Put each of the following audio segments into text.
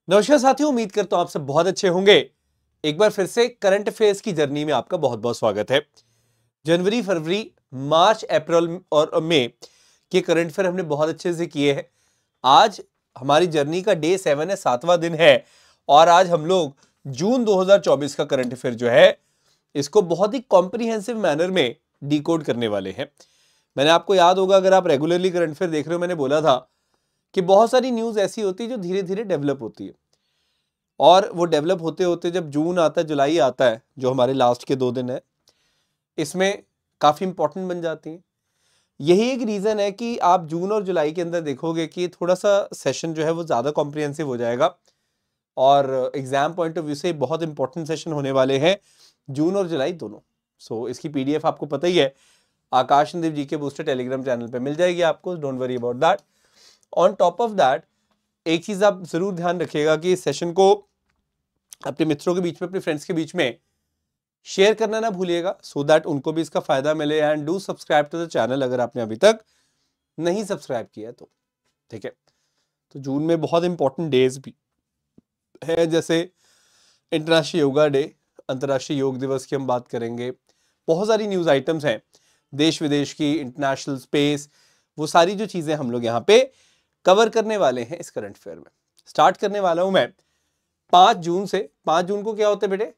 नमस्कार साथियों, उम्मीद करता हूं आप सब बहुत अच्छे होंगे। एक बार फिर से करंट अफेयर्स की जर्नी में आपका बहुत बहुत स्वागत है। जनवरी, फरवरी, मार्च, अप्रैल और मई के करंट अफेयर हमने बहुत अच्छे से किए हैं। आज हमारी जर्नी का डे 7 है, 7वां दिन है और आज हम लोग जून 2024 का करंट अफेयर जो है इसको बहुत ही कॉम्प्रिहेंसिव मैनर में डिकोड करने वाले हैं। मैंने आपको याद होगा, अगर आप रेगुलरली करंट अफेयर देख रहे हो, मैंने बोला था कि बहुत सारी न्यूज ऐसी होती है जो धीरे धीरे डेवलप होती है और वो डेवलप होते होते जब जून आता है, जुलाई आता है, जो हमारे लास्ट के 2 दिन है, इसमें काफ़ी इंपॉर्टेंट बन जाती हैं। यही एक रीज़न है कि आप जून और जुलाई के अंदर देखोगे कि थोड़ा सा सेशन जो है वो ज़्यादा कॉम्प्रिहेंसिव हो जाएगा और एग्जाम पॉइंट ऑफ व्यू से बहुत इंपॉर्टेंट सेशन होने वाले हैं जून और जुलाई दोनों। सो इसकी पीडीएफ आपको पता ही है, आकाश नदीप जी के बूस्टर टेलीग्राम चैनल पे मिल जाएगी आपको। Don't worry about that. On top of that, एक चीज़ आप ज़रूर ध्यान रखिएगा कि इस सेशन को अपने मित्रों के बीच में, अपने फ्रेंड्स के बीच में शेयर करना ना भूलिएगा, सो दैट उनको भी इसका फायदा मिले। And do subscribe to the channel अगर आपने अभी तक नहीं सब्सक्राइब किया है तो। ठीक है, तो जून में बहुत इंपॉर्टेंट डेज भी है, जैसे इंटरनेशनल योगा डे, अंतर्राष्ट्रीय योग दिवस की हम बात करेंगे। बहुत सारी न्यूज आइटम्स हैं, देश विदेश की, इंटरनेशनल, स्पेस, वो सारी जो चीजें हम लोग यहाँ पे कवर करने वाले हैं इस करंट अफेयर में। स्टार्ट करने वाला हूं मैं 5 जून से। 5 जून को क्या होता है बेटे?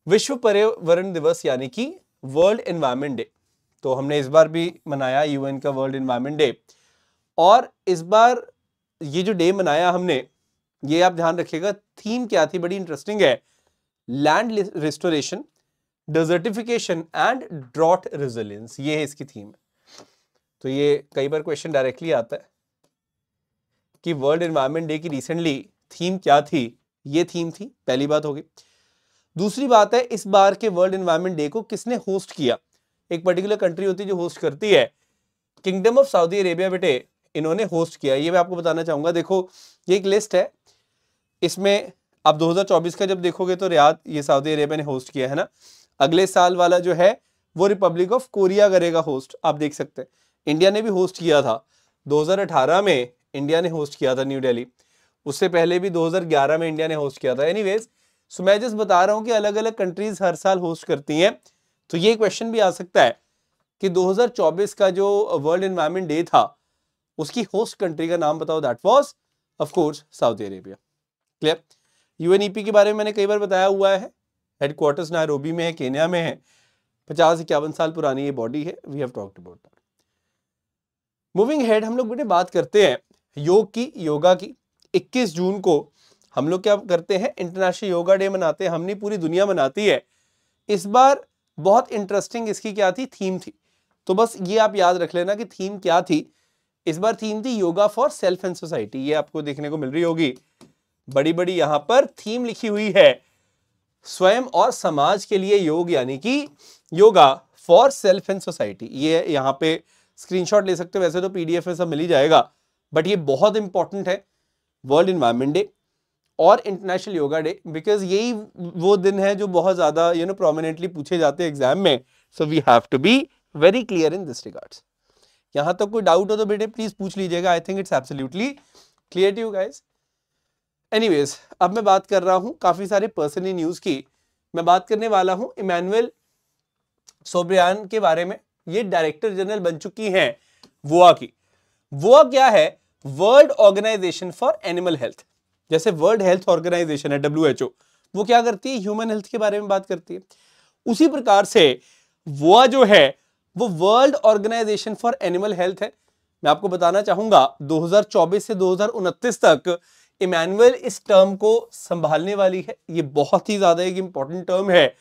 विश्व पर्यावरण दिवस, यानी कि वर्ल्ड एनवायरनमेंट डे। तो हमने इस बार भी मनाया यूएन का वर्ल्ड एनवायरनमेंट डे। और इस बार ये जो डे मनाया हमने, ये आप ध्यान रखिएगा, थीम क्या थी, बड़ी इंटरेस्टिंग है। Land restoration, desertification and drought resilience, ये है इसकी थीम। तो ये कई बार क्वेश्चन डायरेक्टली आता है कि वर्ल्ड एनवायरनमेंट डे की रिसेंटली थीम क्या थी। ये थीम थी, पहली बात होगी। दूसरी बात है, इस बार के वर्ल्ड एनवायरनमेंट डे को किसने होस्ट किया? एक पर्टिकुलर कंट्री होती है जो होस्ट करती है। किंगडम ऑफ सऊदी अरेबिया बेटे, इन्होंने होस्ट किया। ये मैं आपको बताना चाहूंगा। देखो, ये एक लिस्ट है, इसमें आप 2024 का जब देखोगे तो रियाद, ये सऊदी अरेबिया ने होस्ट किया है ना। अगले साल वाला जो है वो रिपब्लिक ऑफ कोरिया करेगा होस्ट, आप देख सकते हैं। इंडिया ने भी होस्ट किया था 2018 में, इंडिया ने होस्ट किया था न्यू दिल्ली। उससे पहले भी 2011 में इंडिया ने होस्ट किया था। एनीवेज, सो मैं जस्ट बता रहा हूं कि अलग अलग कंट्रीज हर साल होस्ट करती हैं। तो ये क्वेश्चन भी आ सकता है कि 2024 का जो वर्ल्ड एनवायरनमेंट डे था उसकी होस्ट कंट्री का नाम बताओ। That was of course Saudi Arabia. Clear? UNEP के बारे में मैंने कई बार बताया हुआ है। हेडक्वार्टर्स नायरोबी में है, केन्या में है। 50-51 साल पुरानी ये बॉडी है। We have talked about that. Moving ahead, हम लोग बेटे बात करते हैं योग की, योगा की। 21 जून को हम लोग क्या करते हैं? इंटरनेशनल योगा डे मनाते हैं। हम नहीं, पूरी दुनिया मनाती है। इस बार बहुत इंटरेस्टिंग इसकी क्या थी? थीम थी। तो बस ये आप याद रख लेना कि थीम क्या थी। इस बार थीम थी yoga for self and society. ये आपको देखने को मिल रही होगी, बड़ी बड़ी यहां पर थीम लिखी हुई है, स्वयं और समाज के लिए योग, यानी कि yoga for self and society. ये यहां पे स्क्रीनशॉट ले सकते हो, वैसे तो पीडीएफ में सब मिल ही जाएगा, बट ये बहुत इंपॉर्टेंट है, वर्ल्ड एनवायरनमेंट डे और इंटरनेशनल योगा डे, बिकॉज यही वो दिन है जो बहुत ज्यादा प्रोमिनेंटली पूछे जाते हैं एग्जाम में। So we have to be very clear in this regards. यहां तक कोई डाउट हो तो बेटे प्लीज पूछ लीजिएगा। I think it's absolutely clear to you guys. Anyways, अब मैं बात कर रहा हूं काफी सारे पर्सनली न्यूज की। मैं बात करने वाला हूं इमैनुअल सोब्रियान के बारे में। ये डायरेक्टर जनरल बन चुकी हैं वोआ की। वोआ क्या है? World organisation for animal health. जैसे वर्ल्ड हेल्थ ऑर्गेनाइजेशन है WHO, वो क्या करती है? ह्यूमन हेल्थ के बारे में बात करती है। उसी प्रकार से वोआ जो है वो world organisation for animal health है। मैं आपको बताना चाहूंगा 2024 से 2029 तक इमैनुअल इस टर्म को संभालने वाली है। ये बहुत ही ज्यादा एक इंपॉर्टेंट टर्म है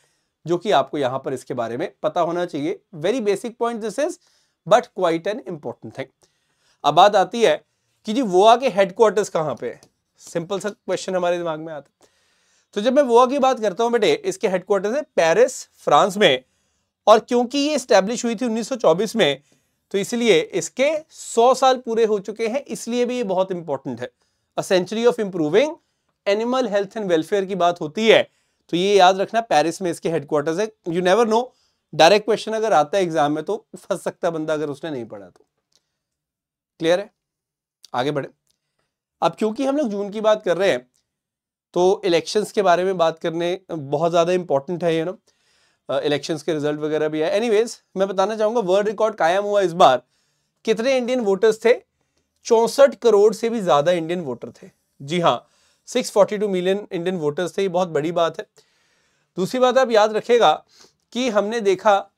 जो कि आपको यहां पर इसके बारे में पता होना चाहिए। Very basic point this is, but quite an important thing. अब बात आती है कि जी वोआ के हेडक्वार्टर्स कहां पे है? सिंपल सा क्वेश्चन हमारे दिमाग में आता है। तो जब मैं वोआ की बात करता हूं बेटे, इसके हेडक्वार्टर्स है पेरिस, फ्रांस में। और क्योंकि ये स्टैब्लिश हुई थी 1924 में, तो इसलिए इसके 100 साल पूरे हो चुके हैं, इसलिए भी ये बहुत इंपॉर्टेंट है। A century of improving animal health and welfare की बात होती है, तो ये याद रखना, पेरिस में इसके हेडक्वार्टर्स है। You never know, direct question अगर आता है एग्जाम में तो फंस सकता है बंदा अगर उसने नहीं पढ़ा तो। क्लियर है? आगे बढ़े। अब क्योंकि हम लोग जून की बात कर रहे हैं तो इलेक्शंस के बारे में बात करने बहुत ज़्यादा इंपॉर्टेंट है, इलेक्शंस के रिजल्ट वगैरह भी है। एनीवेज मैं बताना चाहूंगा वर्ल्ड रिकॉर्ड कायम हुआ इस बार। कितने इंडियन वोटर्स थे? 64 करोड़ से भी ज्यादा इंडियन वोटर थे। जी हाँ, 642 मिलियन इंडियन वोटर्स थे। ये बहुत बड़ी बात है। दूसरी बात आप याद रखेगा कि हमने देखा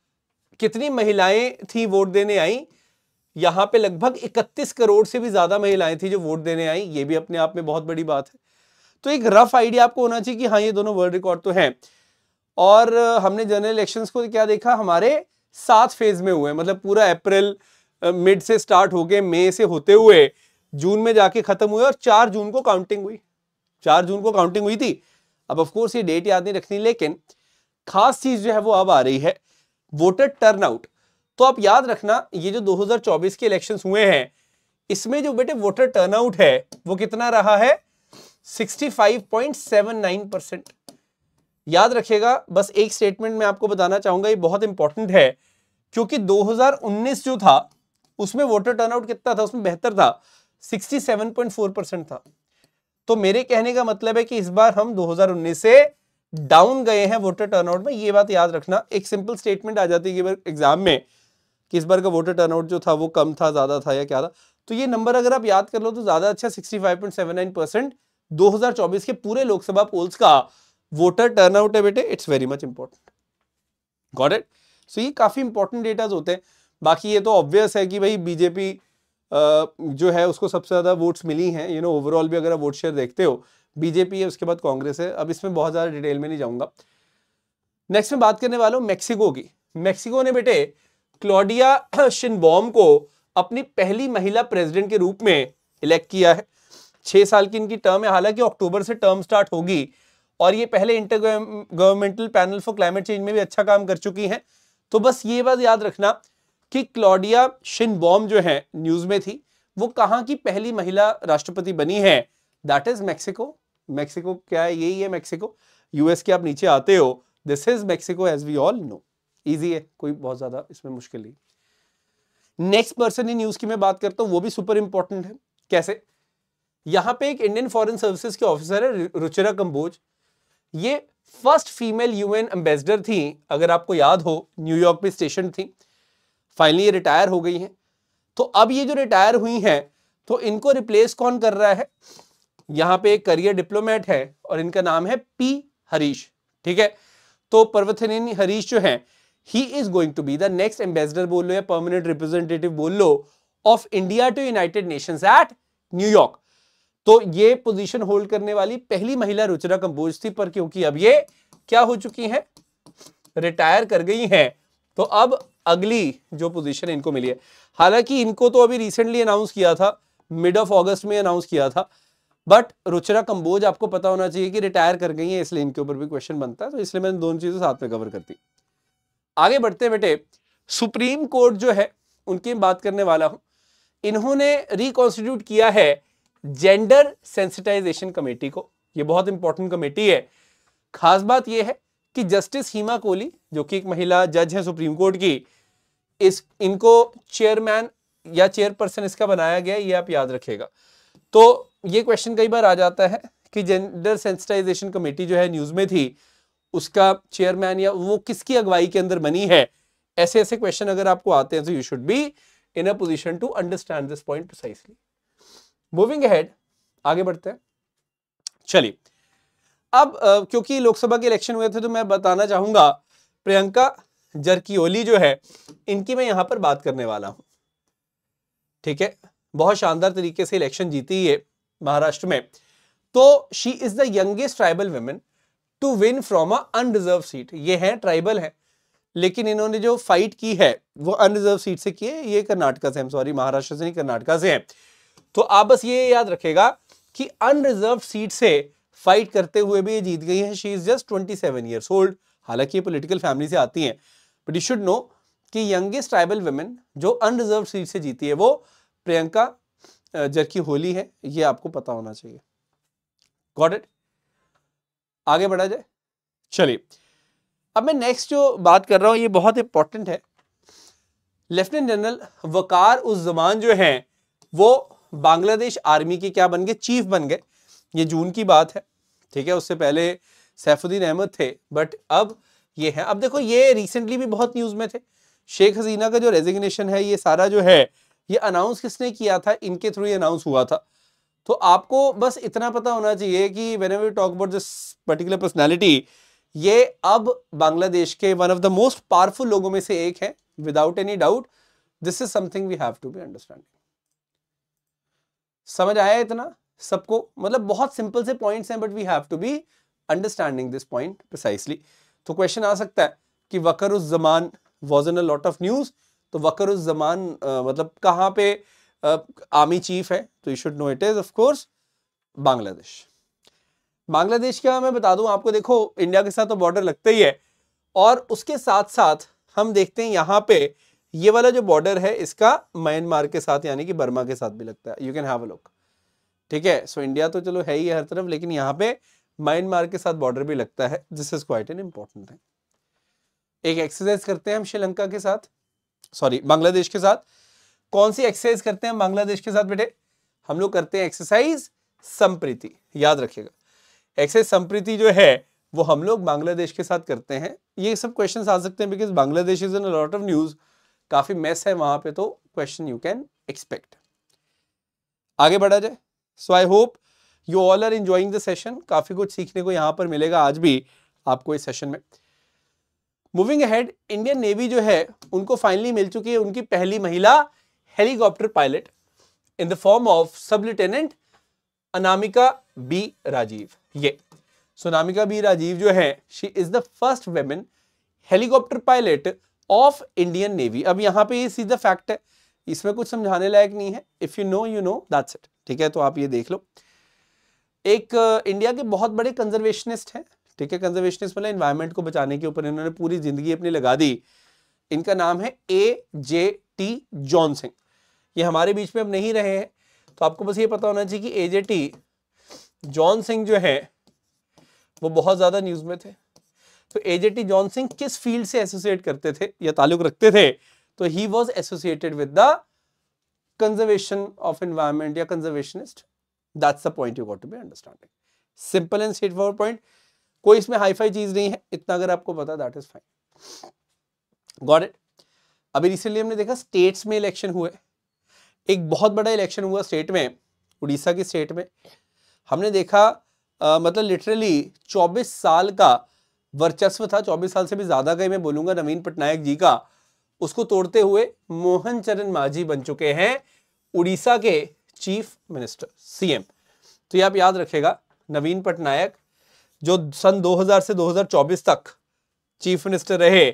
कितनी महिलाएं थी वोट देने आई। यहां पे लगभग 31 करोड़ से भी ज्यादा महिलाएं थी जो वोट देने आई। ये भी अपने आप में बहुत बड़ी बात है। तो एक रफ आइडिया आपको होना चाहिए कि हाँ ये दोनों वर्ल्ड रिकॉर्ड तो हैं। और हमने जनरल इलेक्शंस को क्या देखा, हमारे 7 फेज में हुए, मतलब पूरा अप्रैल मिड से स्टार्ट हो गए, मई से होते हुए जून में जाके खत्म हुए और 4 जून को काउंटिंग हुई। 4 जून को काउंटिंग हुई थी। अब ऑफ कोर्स ये डेट याद नहीं रखनी, लेकिन खास चीज जो है वो अब आ रही है, वोटर टर्नआउट। तो आप याद रखना ये जो 2024 के इलेक्शंस हुए हैं इसमें जो बेटे वोटर टर्नआउट है वो कितना रहा है? 65.79%। याद रखिएगा। बस एक स्टेटमेंट मैं आपको बताना चाहूंगा, ये बहुत इंपॉर्टेंट है, क्योंकि 2019 जो था उसमें वोटर टर्नआउट कितना था? उसमें बेहतर था, 67.4% था। तो मेरे कहने का मतलब है कि इस बार हम 2019 से डाउन गए हैं वोटर टर्नआउट में। ये बात याद रखना। एक सिंपल स्टेटमेंट आ जाती है एग्जाम में कि इस बार का वोटर टर्नआउट जो था वो कम था, ज्यादा था या क्या था। तो ये नंबर अगर आप याद कर लो तो ज्यादा अच्छा, 65.79% 2024 के पूरे लोकसभा पोल्स का वोटर टर्नआउट है बेटे। It's very much important. Got it? So ये काफी इंपॉर्टेंट डेटाज होते हैं। बाकी ये तो ऑब्वियस है कि भाई बीजेपी जो है उसको सबसे ज्यादा वोट्स मिली हैं। ओवरऑल भी अगर आप वोट शेयर देखते हो, बीजेपी है, उसके बाद कांग्रेस है। अब इसमें बहुत ज्यादा डिटेल में नहीं जाऊंगा। नेक्स्ट में बात करने वाला हूं मैक्सिको की। मैक्सिको ने बेटे क्लॉडिया शिनबॉम को अपनी पहली महिला प्रेसिडेंट के रूप में इलेक्ट किया है। 6 साल की इनकी टर्म है। हालांकि अक्टूबर से टर्म स्टार्ट होगी और ये पहले inter governmental panel for climate change में भी अच्छा काम कर चुकी हैं। तो बस ये बात याद रखना कि क्लॉडिया शिनबॉम जो है न्यूज में थी, वो कहां की पहली महिला राष्ट्रपति बनी है? That is Mexico. मैक्सिको क्या है? यही है मैक्सिको। यूएस के आप नीचे आते हो, this is Mexico as we all know. Easy है, कोई बहुत ज्यादा इसमें मुश्किल नहीं। नेक्स्ट पर्सन इन न्यूज की मैं बात करता हूं, वो भी सुपर इंपॉर्टेंट है। कैसे? यहां पे एक इंडियन फॉरेन सर्विसेज के ऑफिसर है रुचिरा कंबोज। ये फर्स्ट फीमेल यूएन एम्बेसडर थी, अगर आपको याद हो, न्यूयॉर्क में स्टेशन थी। फाइनली ये रिटायर हो गई हैं। तो अब ये जो रिटायर हुई हैं तो इनको रिप्लेस कौन कर रहा है? यहां पे एक करियर डिप्लोमेट है और इनका नाम है पी हरीश। ठीक है? तो पर्वतनेनी हरीश जो है, he is going to be the next ambassador बोल लो या परमानेंट रिप्रेजेंटेटिव बोल लो of India to United Nations at New York. तो ये पोजीशन होल्ड करने वाली पहली महिला रुचिरा कंबोज थी, पर क्योंकि अब ये क्या हो चुकी हैं, रिटायर कर गई हैं, तो अब अगली जो पोजीशन इनको मिली है। हालांकि इनको तो अभी रिसेंटली अनाउंस किया था, मिड ऑफ अगस्त में अनाउंस किया था, बट रुचिरा कंबोज आपको पता होना चाहिए कि रिटायर कर गई है, इसलिए इनके ऊपर भी क्वेश्चन बनता है। तो इसलिए मैंने दोनों चीजें साथ में कवर करती। आगे बढ़ते हैं बेटे। सुप्रीम कोर्ट जो है उनकी बात करने वाला हूं। इन्होंने रिकॉन्स्टिट्यूट किया है जेंडर सेंसिटाइजेशन कमेटी को। यह बहुत इंपॉर्टेंट कमेटी है। खास बात यह है कि जस्टिस हीमा कोहली, जो कि एक महिला जज है सुप्रीम कोर्ट की, इनको चेयरमैन या चेयरपर्सन इसका बनाया गया, ये आप याद रखिएगा। तो ये क्वेश्चन कई बार आ जाता है कि जेंडर सेंसिटाइजेशन कमेटी जो है न्यूज में थी, उसका चेयरमैन या वो किसकी अगुवाई के अंदर बनी है। ऐसे ऐसे क्वेश्चन अगर आपको आते हैं तो you should be in a position to understand this point precisely. Moving ahead, आगे बढ़ते हैं। चलिए, अब क्योंकि लोकसभा के इलेक्शन हुए थे तो मैं बताना चाहूंगा प्रियंका जरकिहोली जो है, इनकी मैं यहां पर बात करने वाला हूं। ठीक है? बहुत शानदार तरीके से इलेक्शन जीती है महाराष्ट्र में। तो she is the youngest tribal women to win from a unreserve seat. ये है ट्राइबल है, लेकिन इन्होंने जो फाइट की है वो अनरिजर्व सीट से की है। ये कर्नाटका से, सॉरी महाराष्ट्र से नहीं, कर्नाटका से है। तो आप बस ये याद रखेगा कि अनरिजर्व सीट से फाइट करते हुए भी ये जीत गई है। She is just 27 years old. हालांकि ये पॉलिटिकल फैमिली से आती हैं, बट यू शुड नो कि यंगेस्ट ट्राइबल वुमेन जो अनरिजर्व सीट से जीती है वो प्रियंका जरकिहोली है। ये आपको पता होना चाहिए। Got it? आगे बढ़ा जाए। चलिए, अब मैं नेक्स्ट जो बात कर रहा हूं ये बहुत इंपॉर्टेंट है। लेफ्टिनेंट जनरल वकार उस जमान जो हैं वो बांग्लादेश आर्मी के क्या बन गए, चीफ बन गए। ये जून की बात है, ठीक है। उससे पहले सैफुद्दीन अहमद थे, बट अब ये है। अब देखो ये रिसेंटली भी बहुत न्यूज में थे। शेख हसीना का जो रेजिग्नेशन है, ये सारा जो है ये अनाउंस किसने किया था, इनके थ्रू अनाउंस हुआ था। तो आपको बस इतना पता होना चाहिए कि whenever we talk about this particular personality, ये अब बांग्लादेश के one of the most powerful लोगों में से एक है, without any doubt. This is something we have to be understanding. समझ आया इतना सबको? मतलब बहुत सिंपल से पॉइंट्स हैं, but we have to be understanding this point precisely. तो क्वेश्चन आ सकता है कि Wakeruzzaman was in a lot of news. तो वक़ारुज़्ज़मान मतलब कहाँ पे आर्मी चीफ है? तो you should know it is of course Bangladesh. Bangladesh का मैं बता दूं आपको, देखो इंडिया के साथ तो बॉर्डर लगता ही है, और उसके साथ साथ हम देखते हैं यहाँ पे ये वाला जो बॉर्डर है इसका म्यांमार के साथ यानी कि बर्मा के साथ भी लगता है। You can have a look, ठीक है। सो इंडिया तो चलो है ही है हर तरफ, लेकिन यहाँ पे म्यांमार के साथ बॉर्डर भी लगता है। This is quite an important thing. एक एक्सरसाइज करते हैं हम श्रीलंका के साथ, सॉरी बांग्लादेश के साथ। कौन सी एक्सरसाइज करते हैं हम बांग्लादेश के साथ बेटे? हम लोग करते हैं एक्सरसाइज संप्रीति। याद रखिएगा, एक्सरसाइज संप्रीति जो है वो हम लोग बांग्लादेश के साथ करते हैं। ये सब क्वेश्चंस आ सकते हैं because Bangladesh is in a lot of news, काफी मेस है वहां पे, तो क्वेश्चन यू कैन एक्सपेक्ट। आगे बढ़ा जाए। So I hope you all are enjoying the session. काफी कुछ सीखने को यहाँ पर मिलेगा आज भी आपको इस सेशन में। मूविंग अहेड, इंडियन नेवी जो है उनको फाइनली मिल चुकी है उनकी पहली महिला helicopter pilot in the form of सब लेफ्टिनेंट अनामिका बी राजीव। ये अनामिका बी राजीव जो है, she is the first women helicopter pilot of Indian navy. अब यहाँ पे ये सीधा फैक्ट है, इसमें कुछ समझाने लायक नहीं है। If you no you know, that's it, ठीक है। तो आप ये देख लो, एक इंडिया के बहुत बड़े कंजर्वेशनिस्ट हैं, ठीक है। कंजर्वेशनिस्ट मतलब एनवायरनमेंट को बचाने के ऊपर इन्होंने पूरी जिंदगी अपनी लगा दी। इनका नाम है AJT जॉन सिंह। ये हमारे बीच में अब नहीं रहे हैं, तो आपको बस ये पता होना चाहिए कि AJT जॉन सिंह जो है वो बहुत ज्यादा न्यूज में थे। तो AJT जॉन सिंह किस फील्ड से एसोसिएट करते थे या ताल्लुक रखते थे? तो he was associated with the conservation of environment या conservationist. That's the point you got to be understanding. Simple and straight forward point, कोई इसमें हाई फाई चीज नहीं है, इतना अगर आपको पता that is fine. Got it. अभी रिसेंटली हमने देखा स्टेट्स में इलेक्शन हुए, एक बहुत बड़ा इलेक्शन हुआ स्टेट में, उड़ीसा की स्टेट में। हमने देखा मतलब लिटरली 24 साल का वर्चस्व था, 24 साल से भी ज्यादा का ही मैं बोलूंगा, नवीन पटनायक जी का। उसको तोड़ते हुए मोहन चरण मांझी बन चुके हैं उड़ीसा के चीफ मिनिस्टर, CM। तो ये आप याद रखेगा, नवीन पटनायक जो सन 2000 से 2024 तक चीफ मिनिस्टर रहे,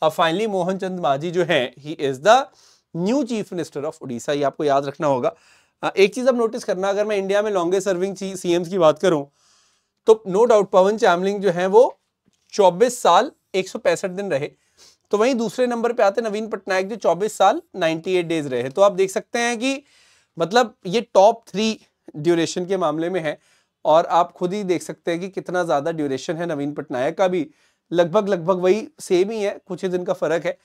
अब फाइनली मोहन चंद मांझी जो है he is the new chief minister of Orissa. ये आपको याद रखना होगा। एक चीज अब नोटिस करना, अगर मैं इंडिया में लॉन्गेस्ट सर्विंग CMs की बात करूं तो नो डाउट पवन चामलिंग जो है वो 24 साल 165 दिन रहे। तो वहीं दूसरे नंबर पे आते नवीन पटनायक जो 24 साल 98 डेज रहे। तो आप देख सकते हैं कि मतलब ये टॉप 3 ड्यूरेशन के मामले में है, और आप खुद ही देख सकते हैं कि कितना ज्यादा ड्यूरेशन है। नवीन पटनायक का भी लगभग वही सेम ही है, कुछ ही दिन का फर्क है।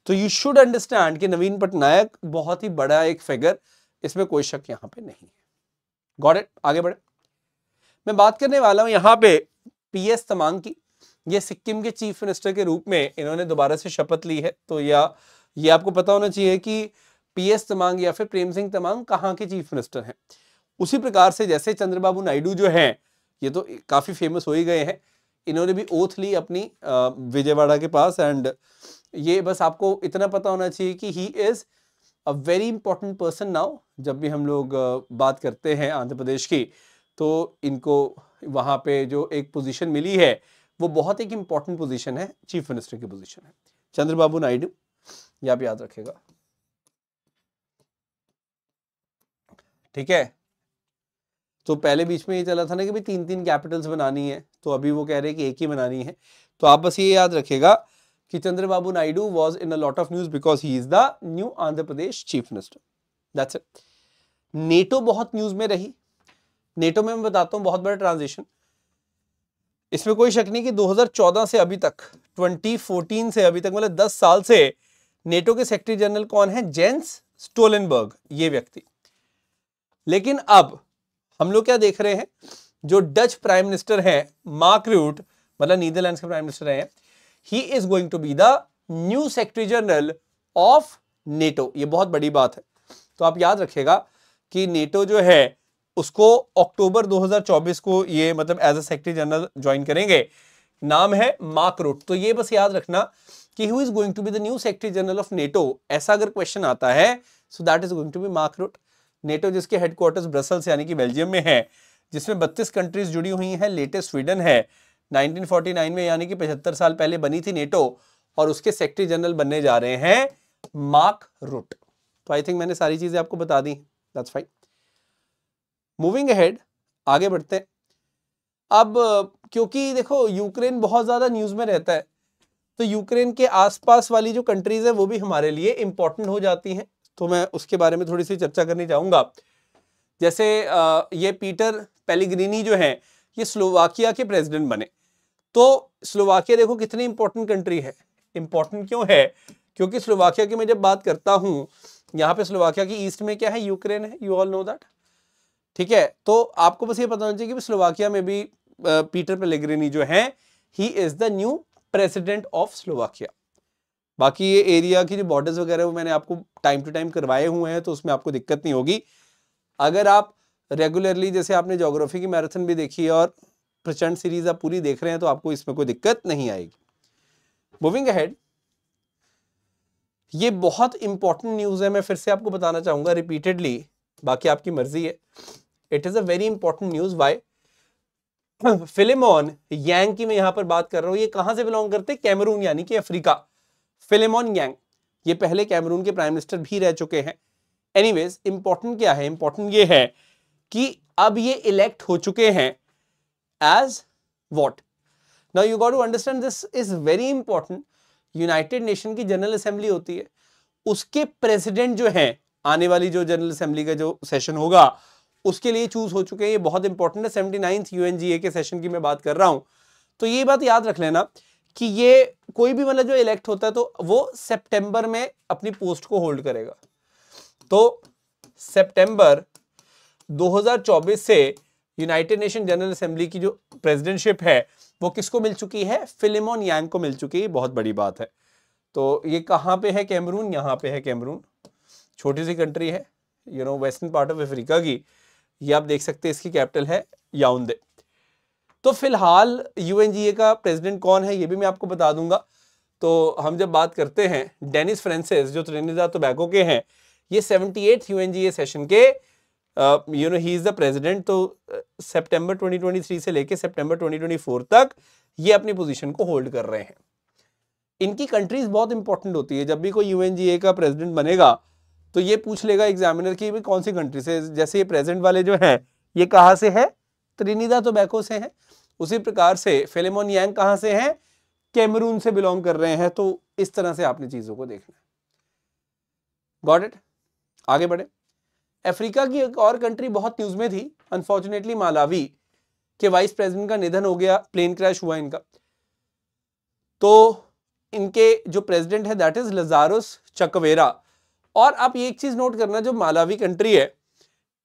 तो यू शुड अंडरस्टैंड कि नवीन पटनायक बहुत ही बड़ा एक फिगर, इसमें कोई शक यहां पे नहीं है। Got it. आगे बढ़े। मैं बात करने वाला हूं यहाँ पे PS तमांग की। ये सिक्किम के चीफ मिनिस्टर के रूप में इन्होंने दोबारा से शपथ ली है। तो ये आपको पता होना चाहिए कि PS तमांग या फिर प्रेम सिंह तमांग कहाँ के चीफ मिनिस्टर हैं। उसी प्रकार से जैसे चंद्रबाबू नायडू जो हैं, ये तो काफी फेमस हो ही गए हैं, इन्होंने भी ओथ ली अपनी विजयवाड़ा के पास। एंड ये बस आपको इतना पता होना चाहिए कि he is a very important person now. जब भी हम लोग बात करते हैं आंध्र प्रदेश की, तो इनको वहां पे जो एक पोजीशन मिली है वो बहुत एक इंपॉर्टेंट पोजीशन है, चीफ मिनिस्टर की पोजीशन है, चंद्रबाबू नायडू। ये आप याद रखेगा, ठीक है। तो पहले बीच में ये चला था ना कि भाई 3-3 कैपिटल्स बनानी है, तो अभी वो कह रहे हैं कि एक ही बनानी है। तो आप बस ये याद रखेगा कि Chandrababu Naidu was in a lot of news because he is the new Andhra Pradesh chief minister. That's it. NATO बहुत न्यूज में रही। नेटो में मैं बताता हूं बहुत बड़ा ट्रांजिशन, इसमें कोई शक नहीं कि 2014 से अभी तक, 2014 से अभी तक, मतलब 10 साल से नेटो के सेक्रेटरी जनरल कौन है? जेंस स्टोलनबर्ग, ये व्यक्ति। लेकिन अब हम लोग क्या देख रहे हैं, जो डच प्राइम मिनिस्टर है मार्क रूट, मतलब नीदरलैंड्स के प्राइम मिनिस्टर हैं, he is going to be the new secretary general of NATO. ये बहुत बड़ी बात है। तो आप याद रखिएगा कि नेटो जो है उसको अक्टूबर 2024 को ये मतलब as a secretary general join करेंगे। नाम है मार्क रूट। तो ये बस याद रखना कि who is going to be the new secretary general of NATO, ऐसा अगर क्वेश्चन आता है so that is going to be Mark Rutte. NATO जिसके हेडक्वार्टर्स ब्रसल्स यानी कि बेल्जियम में है, जिसमें 32 कंट्रीज जुड़ी हुई हैं। लेटेस्ट स्वीडन है, 1949 में यानी कि 75 साल पहले बनी थी नेटो, और उसके सेक्रेटरी जनरल बनने जा रहे हैं मार्क रूट। तो आई थिंक मैंने सारी चीजें आपको बता दी, दैट्स फाइन। मूविंग अहेड, आगे बढ़ते हैं। अब क्योंकि देखो यूक्रेन बहुत ज्यादा न्यूज में रहता है, तो यूक्रेन के आसपास वाली जो कंट्रीज है वो भी हमारे लिए इंपॉर्टेंट हो जाती हैं। तो मैं उसके बारे में थोड़ी सी चर्चा करनी चाहूंगा। जैसे ये पीटर पेलिग्रिनी जो है ये स्लोवाकिया के प्रेसिडेंट बने। तो स्लोवाकिया देखो कितनी इंपॉर्टेंट कंट्री है। इंपॉर्टेंट क्यों है? क्योंकि स्लोवाकिया की मैं जब बात करता हूं, यहाँ पे स्लोवाकिया की ईस्ट में क्या है, यूक्रेन है, यू ऑल नो दैट, ठीक है। तो आपको बस ये पता होना चाहिए कि स्लोवाकिया में भी पीटर पेलेग्रिनी जो है he is the new president of Slovakia. बाकी ये एरिया की जो बॉर्डर्स वगैरह वो मैंने आपको टाइम टू टाइम करवाए हुए हैं, तो उसमें आपको दिक्कत नहीं होगी। अगर आप रेगुलरली, जैसे आपने ज्योग्राफी की मैराथन भी देखी है और प्रचंड सीरीज आप पूरी देख रहे हैं, तो आपको इसमें कोई दिक्कत नहीं आएगी। मूविंग अहेड, ये बहुत इंपॉर्टेंट न्यूज है, मैं फिर से आपको बताना चाहूंगा रिपीटेडली, बाकी आपकी मर्जी है। It is a very important news. Why? Philemon Yang की मैं यहां पर बात कर रहा हूं। ये कहां से बिलोंग करते हैं? कैमरून यानी कि अफ्रीका। फिलेमोन यांग ये पहले कैमरून के प्राइम मिनिस्टर भी रह चुके हैं। एनीवेज, इंपॉर्टेंट क्या है? इंपॉर्टेंट ये है कि अब ये इलेक्ट हो चुके हैं as what? Now you got to understand, this is very important. United Nation की जनरल असेंबली होती है, उसके प्रेसिडेंट जो है, आने वाली जो जनरल असेंबली का जो सेशन होगा उसके लिए चूज हो चुके हैं। ये बहुत इंपॉर्टेंट है। 79th UNGA के सेशन की मैं बात कर रहा हूं। तो ये बात याद रख लेना कि ये कोई भी मतलब जो इलेक्ट होता है तो वो सितंबर में अपनी पोस्ट को होल्ड करेगा। तो सितंबर 2024 से यूनाइटेड नेशन जनरल असेंबली की जो प्रेसिडेंटशिप है वो किसको मिल चुकी है? फिलेमोन यांग को मिल चुकी है। बहुत बड़ी बात है। तो ये कहां पे है? कैमरून, यहां पे है कैमरून। छोटी सी कंट्री है, you know, western part of Africa की। ये आप देख सकते हैं, इसकी कैपिटल है याओंडे। तो फिलहाल UNGA का प्रेसिडेंट कौन है ये भी मैं आपको बता दूंगा। तो हम जब बात करते हैं, डेनिस फ्रांसिस जो त्रिनिदाद टोबैगो के हैं, ये 78th UNGA सेशन के you know he is the president. तो सितंबर 2023 से लेके सितंबर 2024 तक ये अपनी पोजीशन को होल्ड कर रहे हैं। इनकी कंट्रीज बहुत इंपॉर्टेंट होती है। जब भी कोई UNGA का प्रेसिडेंट बनेगा तो ये पूछ लेगा एग्जामिनर की कौन सी कंट्री से। जैसे ये प्रेजेंट वाले जो हैं ये कहां से है? त्रिनिदाद टोबैगो से हैं। उसी प्रकार से फिलेमोन यांग कहां से हैं? कैमरून से बिलोंग कर रहे हैं। तो इस तरह से आपने चीजों को देखना है। Got it? आगे बढ़े। अफ्रीका की एक और कंट्री बहुत न्यूज में थी, अनफॉर्चुनेटली मालावी के वाइस प्रेसिडेंट का निधन हो गया, प्लेन क्रैश हुआ इनका। तो इनके जो प्रेसिडेंट है दैट इज लजारुस चकवेरा। और आप ये एक चीज नोट करना, जो मालावी कंट्री है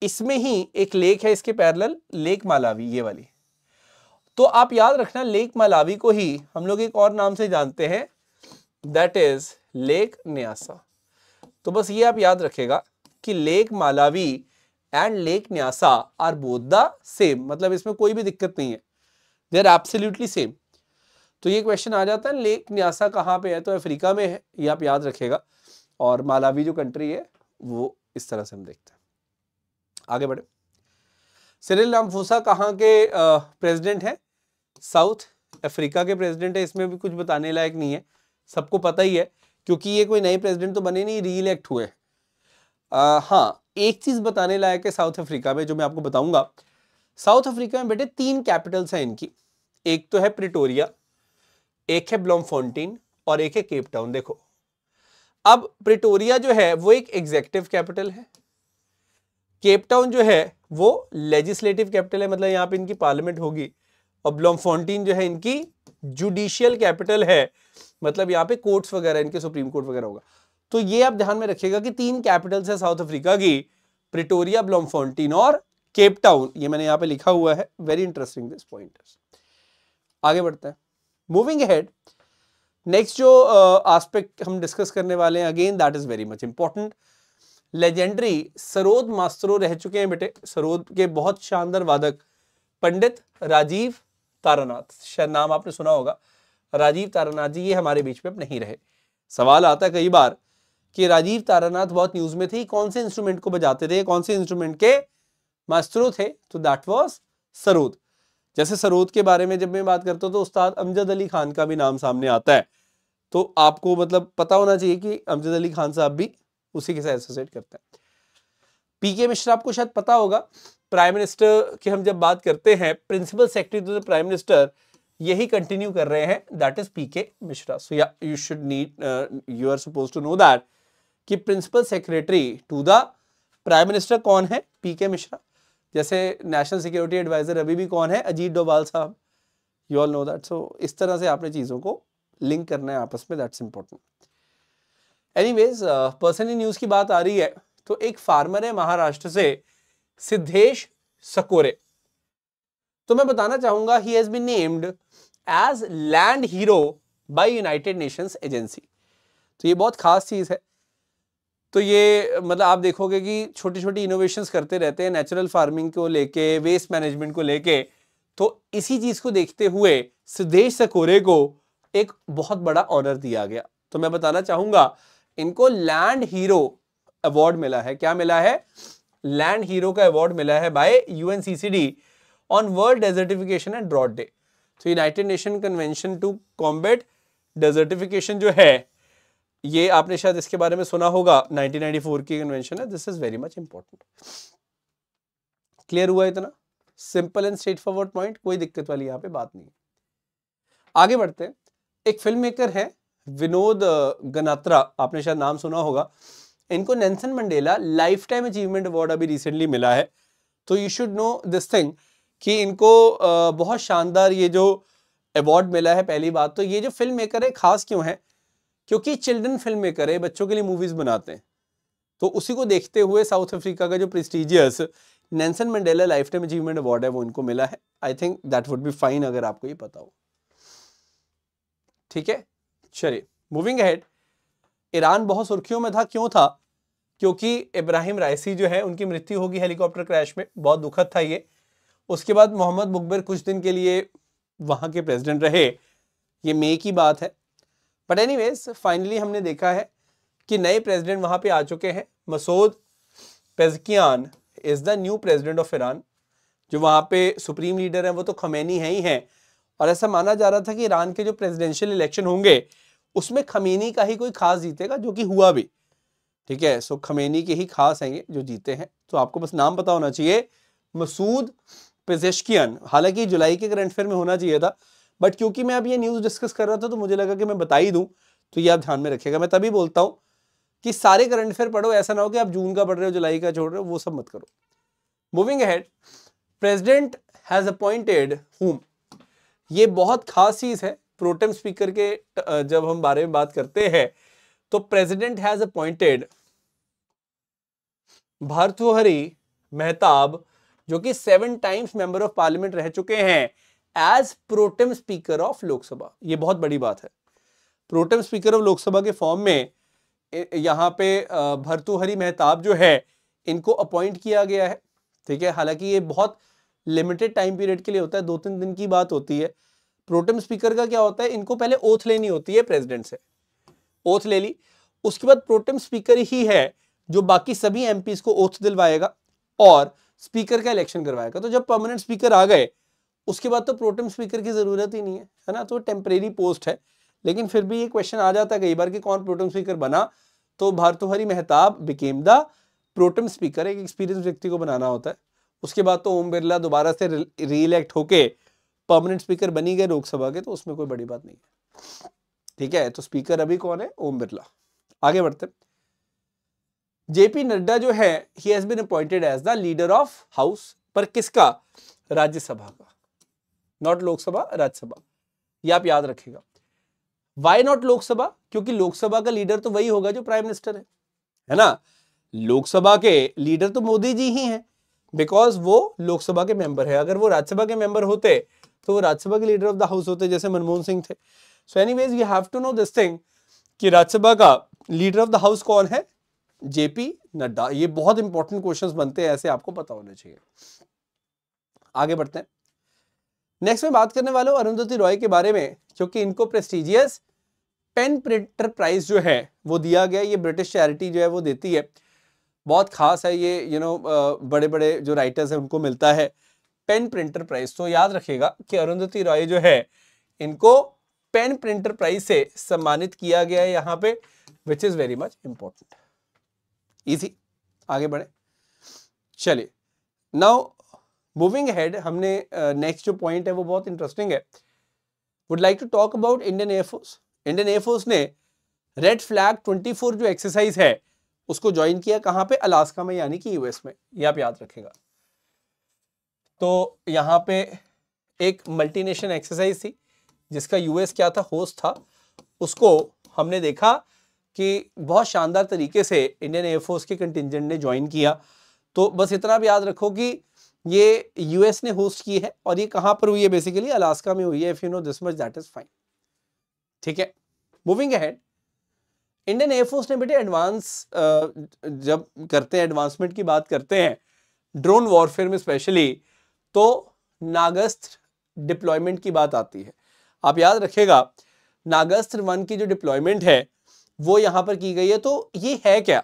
इसमें ही एक लेक है इसके पैरेलल, लेक मालावी, ये वाली। तो आप याद रखना, लेक मालावी को ही हम लोग एक और नाम से जानते हैं, दैट इज लेक न्यासा। तो बस ये आप याद रखेगा कि Lake Malawi and Lake Nyasa are both the same, मतलब इसमें कोई भी दिक्कत नहीं है, दे आर एब्सोल्युटली सेम। तो ये क्वेश्चन आ जाता है लेक न्यासा कहाँ पे है? तो अफ्रीका में है, ये आप याद रखेगा। और मालावी जो कंट्री है वो इस तरह से हम देखते हैं। आगे बढ़े। सिरिल रामाफोसा कहाँ के प्रेसिडेंट हैं? साउथ अफ्रीका के प्रेसिडेंट है। इसमें भी कुछ बताने लायक नहीं है, सबको पता ही है, क्योंकि ये कोई नए प्रेसिडेंट तो बने नहीं, री इलेक्ट हुए। हाँ, एक चीज बताने लायक है साउथ अफ्रीका में जो मैं आपको बताऊंगा। साउथ अफ्रीका में बेटे 3 कैपिटल्स हैं इनकी। एक तो है प्रिटोरिया, एक है ब्लॉमफोंटेन और एक है केप टाउन। देखो, अब प्रिटोरिया जो है वो एक एग्जीक्यूटिव कैपिटल है, केप टाउन जो है वो लेजिस्लेटिव कैपिटल है, मतलब यहाँ पे इनकी पार्लियामेंट होगी, और ब्लॉमफोंटेन जो है इनकी जुडिशियल कैपिटल है, मतलब यहाँ पे कोर्ट्स वगैरह, इनके सुप्रीम कोर्ट वगैरह होगा। तो ये आप ध्यान में रखिएगा कि 3 कैपिटल्स है साउथ अफ्रीका की, प्रिटोरिया, ब्लॉमफोंटेन और केप टाउन। ये मैंने यहाँ पे लिखा हुआ है, वेरी इंटरेस्टिंग दिस पॉइंट। आगे बढ़ते हैं, मूविंग अहेड। नेक्स्ट जो एस्पेक्ट हम डिस्कस करने वाले हैं, again that is very much important. Legendary sarod मास्टरो रह चुके हैं बेटे, सरोद के बहुत शानदार वादक पंडित राजीव तारानाथ, शायद नाम आपने सुना होगा, राजीव तारानाथ जी, ये हमारे बीच में अब नहीं रहे। सवाल आता है कई बार कि राजीव तारानाथ बहुत न्यूज में थे, कौन से इंस्ट्रूमेंट को बजाते थे, कौन से इंस्ट्रूमेंट के मास्टरो थे, तो दैट वाज सरोद। जैसे सरोद के बारे में जब मैं बात करता हूं तो उस्ताद अमजद अली खान का भी नाम सामने आता है, तो आपको मतलब पता होना चाहिए कि अमजद अली खान साहब भी उसी के साथ एसोसिएट करते हैं। पीके मिश्रा आपको शायद पता होगा, प्राइम मिनिस्टर की हम जब बात करते हैं, principal secretary to the prime minister यही कंटिन्यू कर रहे हैं, that is PK Mishra. So yeah you should need, you are suppose to know that कि principal secretary to the prime minister कौन है, पीके मिश्रा। जैसे नेशनल सिक्योरिटी एडवाइजर अभी भी कौन है, अजीत डोभाल साहब, यू ऑल नो दैट। सो इस तरह से आपने चीजों को लिंक करना है आपस में, that's important. Anyways, personally news की बात आ रही है तो एक फार्मर है महाराष्ट्र से, सिद्धेश सकोरे, तो मैं बताना चाहूंगा he has been named as land hero by United Nations agency. तो ये बहुत खास चीज है। तो ये मतलब आप देखोगे कि छोटी छोटी इनोवेशंस करते रहते हैं नेचुरल फार्मिंग को लेके, वेस्ट मैनेजमेंट को लेके, तो इसी चीज को देखते हुए सिद्धेश सकोरे को एक बहुत बड़ा ऑनर दिया गया। तो मैं बताना चाहूंगा इनको लैंड हीरो अवार्ड मिला है। क्या मिला है? लैंड हीरो का अवार्ड मिला है by UNCCD on world desertification and drought day. तो United Nation convention to combat desertification जो है, ये आपने शायद इसके बारे में सुना होगा, 1994 की कन्वेंशन है। This is very much important. Clear हुआ इतना? Simple and straight forward point, कोई दिक्कत वाली यहाँ पे बात नहीं। आगे बढ़ते हैं। एक फिल्म मेकर है विनोद गनात्रा, आपने शायद नाम सुना होगा। इनको Nelson Mandela life time achievement award अभी रिसेंटली मिला है। तो you should no this thing कि इनको बहुत शानदार ये जो अवार्ड मिला है। पहली बात तो ये जो फिल्म मेकर है खास क्यों है, क्योंकि चिल्ड्रन फिल्म मेकर है, बच्चों के लिए मूवीज बनाते हैं। तो उसी को देखते हुए साउथ अफ्रीका का जो prestigious Nelson Mandela life time achievement award है वो इनको मिला है। I think that would be fine अगर आपको ये पता हो। ठीक है, चलिए मूविंग अहेड। ईरान बहुत सुर्खियों में था, क्यों था? क्योंकि इब्राहिम राइसी जो है उनकी मृत्यु होगी हेलीकॉप्टर क्रैश में, बहुत दुखद था ये। उसके बाद मोहम्मद मुकबिर कुछ दिन के लिए वहां के प्रेसिडेंट रहे, ये मई की बात है। बट एनीवेज फाइनली हमने देखा है कि नए प्रेसिडेंट वहां पे आ चुके हैं। Masoud Pezeshkian is the new president of Iran. जो वहां पे सुप्रीम लीडर हैं वो तो खमेनी है ही हैं, और ऐसा माना जा रहा था कि ईरान के जो प्रेसिडेंशियल इलेक्शन होंगे उसमें खमेनी का ही कोई खास जीतेगा, जो कि हुआ भी। ठीक है, सो खमेनी के ही खास हैं जो जीते हैं। तो आपको बस नाम पता होना चाहिए, मसूद पेज़ेश्कियान। हालांकि जुलाई के करंट अफेयर में होना चाहिए था, बट क्योंकि मैं अब ये न्यूज़ डिस्कस कर रहा था तो मुझे लगा कि मैं बता ही दूं, तो ये आप ध्यान में रखिएगा। मैं तभी बोलता हूं कि सारे करंट अफेयर पढ़ो, ऐसा ना हो कि आप जून का पढ़ रहे हो जुलाई का छोड़ रहे हो, वो सब मत करो। Moving ahead, president has appointed हुम। ये बहुत खास चीज है। प्रोटेम स्पीकर के जब हम बारे में बात करते हैं तो president has appointed Bhartruhari Mahtab, जो कि 7 टाइम्स मेंबर ऑफ पार्लियामेंट रह चुके हैं, as pro tem speaker of Lok Sabha. ये बहुत बड़ी बात है। प्रोटेम स्पीकर ऑफ लोकसभा के फॉर्म में यहाँ पे भर्तृहरि मेहताब जो है इनको अपॉइंट किया गया है। ठीक है, हालांकि ये बहुत लिमिटेड टाइम पीरियड के लिए होता है, 2-3 दिन की बात होती है। प्रोटेम स्पीकर का क्या होता है, इनको पहले ओथ लेनी होती है प्रेसिडेंट से, ओथ ले ली, उसके बाद प्रोटेम स्पीकर ही है जो बाकी सभी एमपीज को ओथ दिलवाएगा और स्पीकर का इलेक्शन करवाएगा। तो जब परमानेंट स्पीकर आ गए उसके बाद तो प्रोटेम स्पीकर की जरूरत ही नहीं है ना। तो टेम्परेरी पोस्ट है, लेकिन फिर भी ये क्वेश्चन आ जाता है कई बार कि कौन प्रोटेम स्पीकर बना, तो Bhartruhari Mahtab became the pro tem speaker. एक एक्सपीरियंस व्यक्ति को बनाना होता है। उसके बाद तो ओम बिरला दोबारा से री इलेक्ट होके परमानेंट स्पीकर बनी गए लोकसभा के, तो उसमें कोई बड़ी बात नहीं है। ठीक है, तो स्पीकर अभी कौन है? ओम बिरला। आगे बढ़ते। जेपी नड्डा जो है he has been appointed as the leader of house, पर किसका? राज्यसभा का, नॉट लोकसभा, राज्यसभा। ये आप याद रखिएगा। Why not Lok Sabha? क्योंकि लोकसभा का लीडर तो वही होगा जो प्राइम मिनिस्टर है ना। लोकसभा के लीडर तो मोदी जी ही हैं, बिकॉज वो लोकसभा के मेंबर है। अगर वो राज्यसभा के मेंबर होते तो वो राज्यसभा के लीडर ऑफ द हाउस होते, जैसे मनमोहन सिंह थे। So anyways you have to know this thing कि राज्यसभा का लीडर ऑफ द हाउस कौन है? जेपी नड्डा। ये बहुत इंपॉर्टेंट क्वेश्चंस बनते हैं, ऐसे आपको पता होने चाहिए। आगे बढ़ते हैं। नेक्स्ट में बात करने वाला हूं अरुंधति रॉय के बारे में, क्योंकि इनको प्रेस्टिजियस पेन प्रिंटर प्राइज जो है वो दिया गया। ये ब्रिटिश चैरिटी जो है वो देती है, बहुत खास है ये, बड़े बड़े जो राइटर्स हैं उनको मिलता है पेन प्रिंटर प्राइज। तो याद रखिएगा कि अरुंधति रॉय जो है इनको पेन प्रिंटर प्राइज से सम्मानित किया गया है यहाँ पे, which is very much important. Easy, आगे बढ़े। चलिए, नाउ मूविंग अहेड, हमने नेक्स्ट जो पॉइंट है वो बहुत इंटरेस्टिंग है। Would like to talk about Indian air force. Indian air force ने रेड फ्लैग 24 जो एक्सरसाइज है उसको ज्वाइन किया, कहां पे? अलास्का में, यानी कि यूएस में। ये आप याद रखेगा। तो यहाँ पे एक मल्टीनेशनल एक्सरसाइज थी जिसका यूएस क्या था, होस्ट था। उसको हमने देखा कि बहुत शानदार तरीके से इंडियन एयरफोर्स के कंटिंजेंट ने ज्वाइन किया। तो बस इतना भी याद रखो कि ये यूएस ने होस्ट की है और ये कहां पर हुई है? बेसिकली अलास्का में हुई है। If you know this much that is fine. ठीक है, मूविंग अहेड। इंडियन एयरफोर्स ने बेटे एडवांस जब करते हैं, एडवांसमेंट की बात करते हैं ड्रोन वॉरफेयर में स्पेशली, तो नागास्त्र डिप्लॉयमेंट की बात आती है। आप याद रखिएगा नागास्त्र 1 की जो डिप्लॉयमेंट है वो यहां पर की गई है। तो ये है क्या?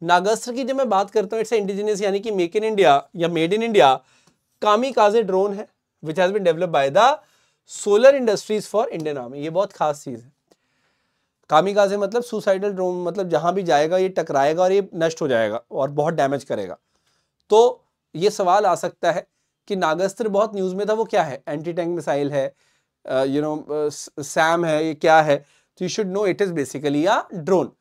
नागास्त्र की जब मैं बात करता हूं, इट्स इंडिजिनियस यानी कि मेक इन इंडिया या made in India kamikaze drone है which has been developed by the solar industries for Indian army. ये बहुत खास चीज है। कामिकाजे मतलब सुसाइडल ड्रोन, मतलब जहां भी जाएगा ये टकराएगा और ये नष्ट हो जाएगा और बहुत डैमेज करेगा। तो ये सवाल आ सकता है कि नागास्त्र बहुत न्यूज में था, वो क्या है? एंटी टैंक मिसाइल है, सैम है, ये क्या है? तो you should know it is basically a drone.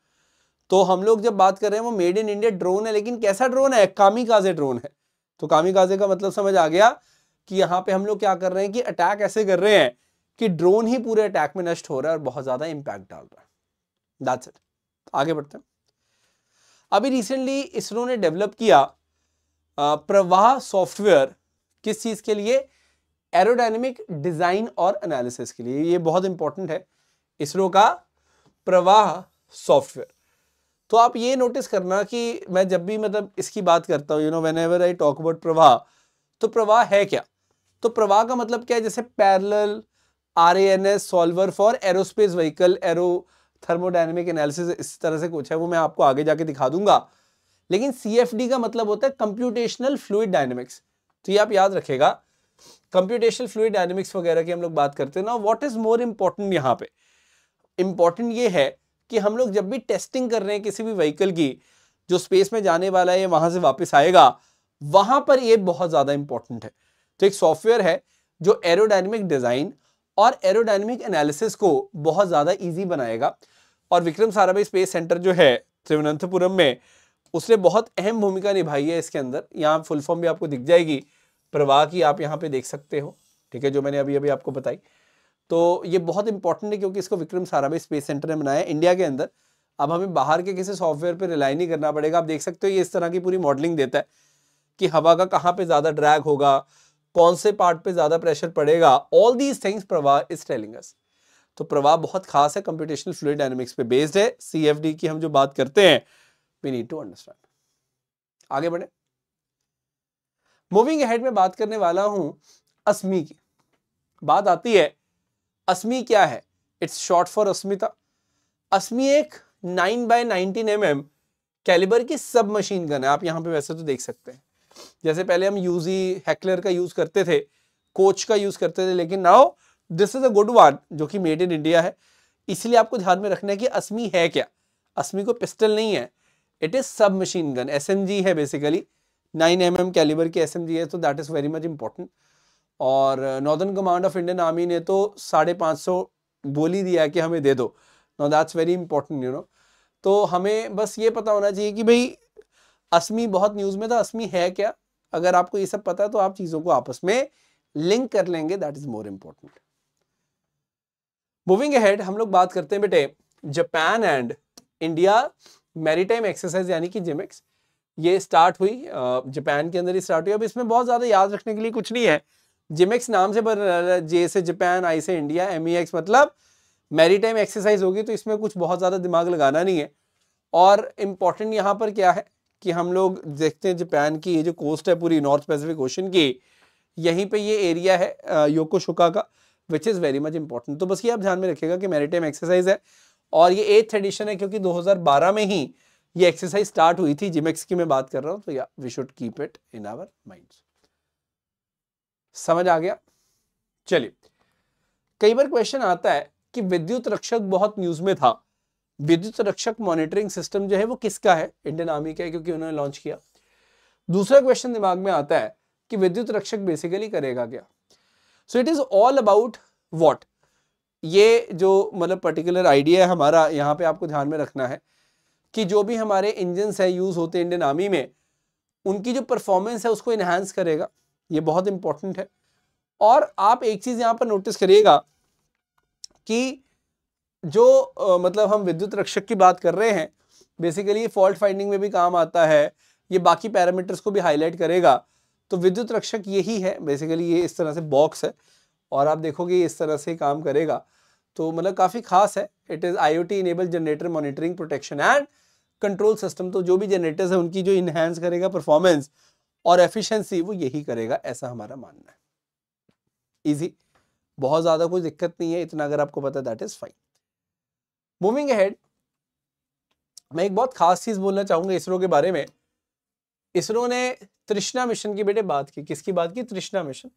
तो हम लोग जब बात कर रहे हैं वो मेड इन इंडिया ड्रोन है, लेकिन कैसा ड्रोन है? कामिकाजे ड्रोन है। तो कामिकाजे का मतलब समझ आ गया कि यहाँ पे हम लोग क्या कर रहे हैं कि अटैक ऐसे कर रहे हैं कि ड्रोन ही पूरे अटैक में नष्ट हो रहा है और बहुत ज्यादा इंपैक्ट डाल रहा है। That's it. आगे बढ़ते हैं। अभी रिसेंटली इसरो ने डेवलप किया प्रवाह सॉफ्टवेयर, किस चीज के लिए? एरोडायनेमिक डिजाइन और एनालिसिस के लिए। ये बहुत इंपॉर्टेंट है, इसरो का प्रवाह सॉफ्टवेयर। तो आप ये नोटिस करना कि मैं जब भी मतलब इसकी बात करता हूं, व्हेनेवर आई टॉक अबाउट प्रवाह, तो प्रवाह है क्या? तो प्रवाह का मतलब क्या है? जैसे parallel, RANS solver for aerospace vehicle, arrow thermodynamic analysis, इस तरह से कुछ है, वो मैं आपको आगे जाके दिखा दूंगा। लेकिन CFD का मतलब होता है कंप्यूटेशनल फ्लूइड डायनेमिक्स। तो ये आप याद रखेगा, कंप्यूटेशनल फ्लूइड डायनेमिक्स वगैरह की हम लोग बात करते हैं ना। व्हाट इज मोर इंपॉर्टेंट यहाँ पे? इंपॉर्टेंट ये है कि हम लोग जब भी टेस्टिंग कर रहे हैं किसी भी व्हीकल की, जो स्पेस में जाने वाला है, वहां से वापस आएगा, वहां पर ये बहुत ज्यादा इंपॉर्टेंट है। तो एक सॉफ्टवेयर है जो एरोडायनेमिक डिजाइन और एरोडायनेमिक एनालिसिस को बहुत ज्यादा इजी बनाएगा। और विक्रम साराभाई स्पेस सेंटर जो है तिरुवनंतपुरम में, उसने बहुत अहम भूमिका निभाई है इसके अंदर। यहाँ फुल फॉर्म भी आपको दिख जाएगी प्रवाह की, आप यहाँ पे देख सकते हो। ठीक है, जो मैंने अभी अभी आपको बताई। तो ये बहुत इंपॉर्टेंट है क्योंकि इसको विक्रम साराभाई स्पेस सेंटर ने बनाया इंडिया के अंदर। अब हमें बाहर के किसी सॉफ्टवेयर पे रिलाई नहीं करना पड़ेगा। आप देख सकते हो ये इस तरह की पूरी मॉडलिंग देता है कि हवा का कहाँ पे ज्यादा ड्रैग होगा, कौन से पार्ट पे ज्यादा प्रेशर पड़ेगा। ऑल दीज थिंग्स प्रवाह इज टेलिंग अस। तो प्रवाह बहुत खास है, कंप्यूटेशनल फ्लूइड डायनेमिक्स पे बेस्ड है। CFD की हम जो बात करते हैं, वी नीड टू अंडरस्टैंड। आगे बढ़े। मूविंग अहेड में बात करने वाला हूं अस्मी की। बात आती है अस्मी क्या है? इट्स शॉर्ट फॉर अस्मिता। अस्मी एक 9x19 mm कैलिबर की सब मशीन गन है। आप यहां पे वैसे तो देख सकते हैं, जैसे पहले हम यूजी हैकलर का यूज करते थे, कोच का यूज करते थे, लेकिन now this is a good one जो कि मेड इन इंडिया है। इसलिए आपको ध्यान में रखना है कि अस्मी है क्या। अस्मी को पिस्टल नहीं है, it is sub machine gun, SMG है बेसिकली। 9 mm कैलिबर की SMG है, तो that is very much important. और northern command of Indian army ने तो 550 बोल ही दिया कि हमें दे दो। No that's very important. तो हमें बस ये पता होना चाहिए कि भाई अस्मी बहुत न्यूज में था, अस्मी है क्या। अगर आपको ये सब पता है तो आप चीजों को आपस में लिंक कर लेंगे, that is more important. Moving ahead, हम लोग बात करते हैं बेटे Japan and India maritime exercise यानी कि जिमेक्स। ये स्टार्ट हुई जापान के अंदर ही स्टार्ट हुई। अब इसमें बहुत ज़्यादा याद रखने के लिए कुछ नहीं है, जिमेक्स नाम से बन रहा है, जे से जापान, आई से इंडिया, MEX मतलब मैरीटाइम एक्सरसाइज होगी, तो इसमें कुछ बहुत ज़्यादा दिमाग लगाना नहीं है। और इम्पॉर्टेंट यहाँ पर क्या है कि हम लोग देखते हैं जापान की ये जो कोस्ट है पूरी नॉर्थ पैसिफिक ओशन की, यहीं पे ये एरिया है योकोशुका का, which is very much important. तो बस ये आप ध्यान में रखिएगा कि मैरीटाइम एक्सरसाइज है और ये 8th एडिशन है, क्योंकि 2012 में ही ये एक्सरसाइज स्टार्ट हुई थी, जिमेक्स की मैं बात कर रहा हूँ, तो या we should keep it in our minds. समझ आ गया? चलिए, कई बार क्वेश्चन आता है कि विद्युत रक्षक बहुत न्यूज में था, विद्युत रक्षक मॉनिटरिंग सिस्टम जो है वो किसका है? इंडियन आर्मी का है, क्योंकि उन्होंने लॉन्च किया। दूसरा क्वेश्चन दिमाग में आता है कि विद्युत रक्षक बेसिकली करेगा क्या? So it is all about what, ये जो मतलब पर्टिकुलर आइडिया है हमारा, यहाँ पे आपको ध्यान में रखना है कि जो भी हमारे इंजन्स है यूज होते हैं इंडियन आर्मी में, उनकी जो परफॉर्मेंस है उसको इन्हांस करेगा, ये बहुत इंपॉर्टेंट है। और आप एक चीज यहाँ पर नोटिस करिएगा कि जो मतलब हम विद्युत रक्षक की बात कर रहे हैं, बेसिकली ये फॉल्ट फाइंडिंग में भी काम आता है, ये बाकी पैरामीटर्स को भी हाईलाइट करेगा। तो विद्युत रक्षक यही है बेसिकली, ये इस तरह से बॉक्स है और आप देखोगे ये इस तरह से काम करेगा, तो मतलब काफ़ी खास है। It is IoT enable generator monitoring protection and control system, तो जो भी जनरेटर्स हैं उनकी जो इन्हांस करेगा परफॉर्मेंस और एफिशिएंसी, वो यही करेगा, ऐसा हमारा मानना है। इजी, बहुत ज़्यादा कोई दिक्कत नहीं है, इतना अगर आपको पता है that is fine. Moving ahead, मैं एक बहुत खास चीज़ बोलना चाहूँगा इसरो के बारे में। इसरो ने तृष्णा मिशन की बेटे बात की, किसकी बात की? तृष्णा मिशन।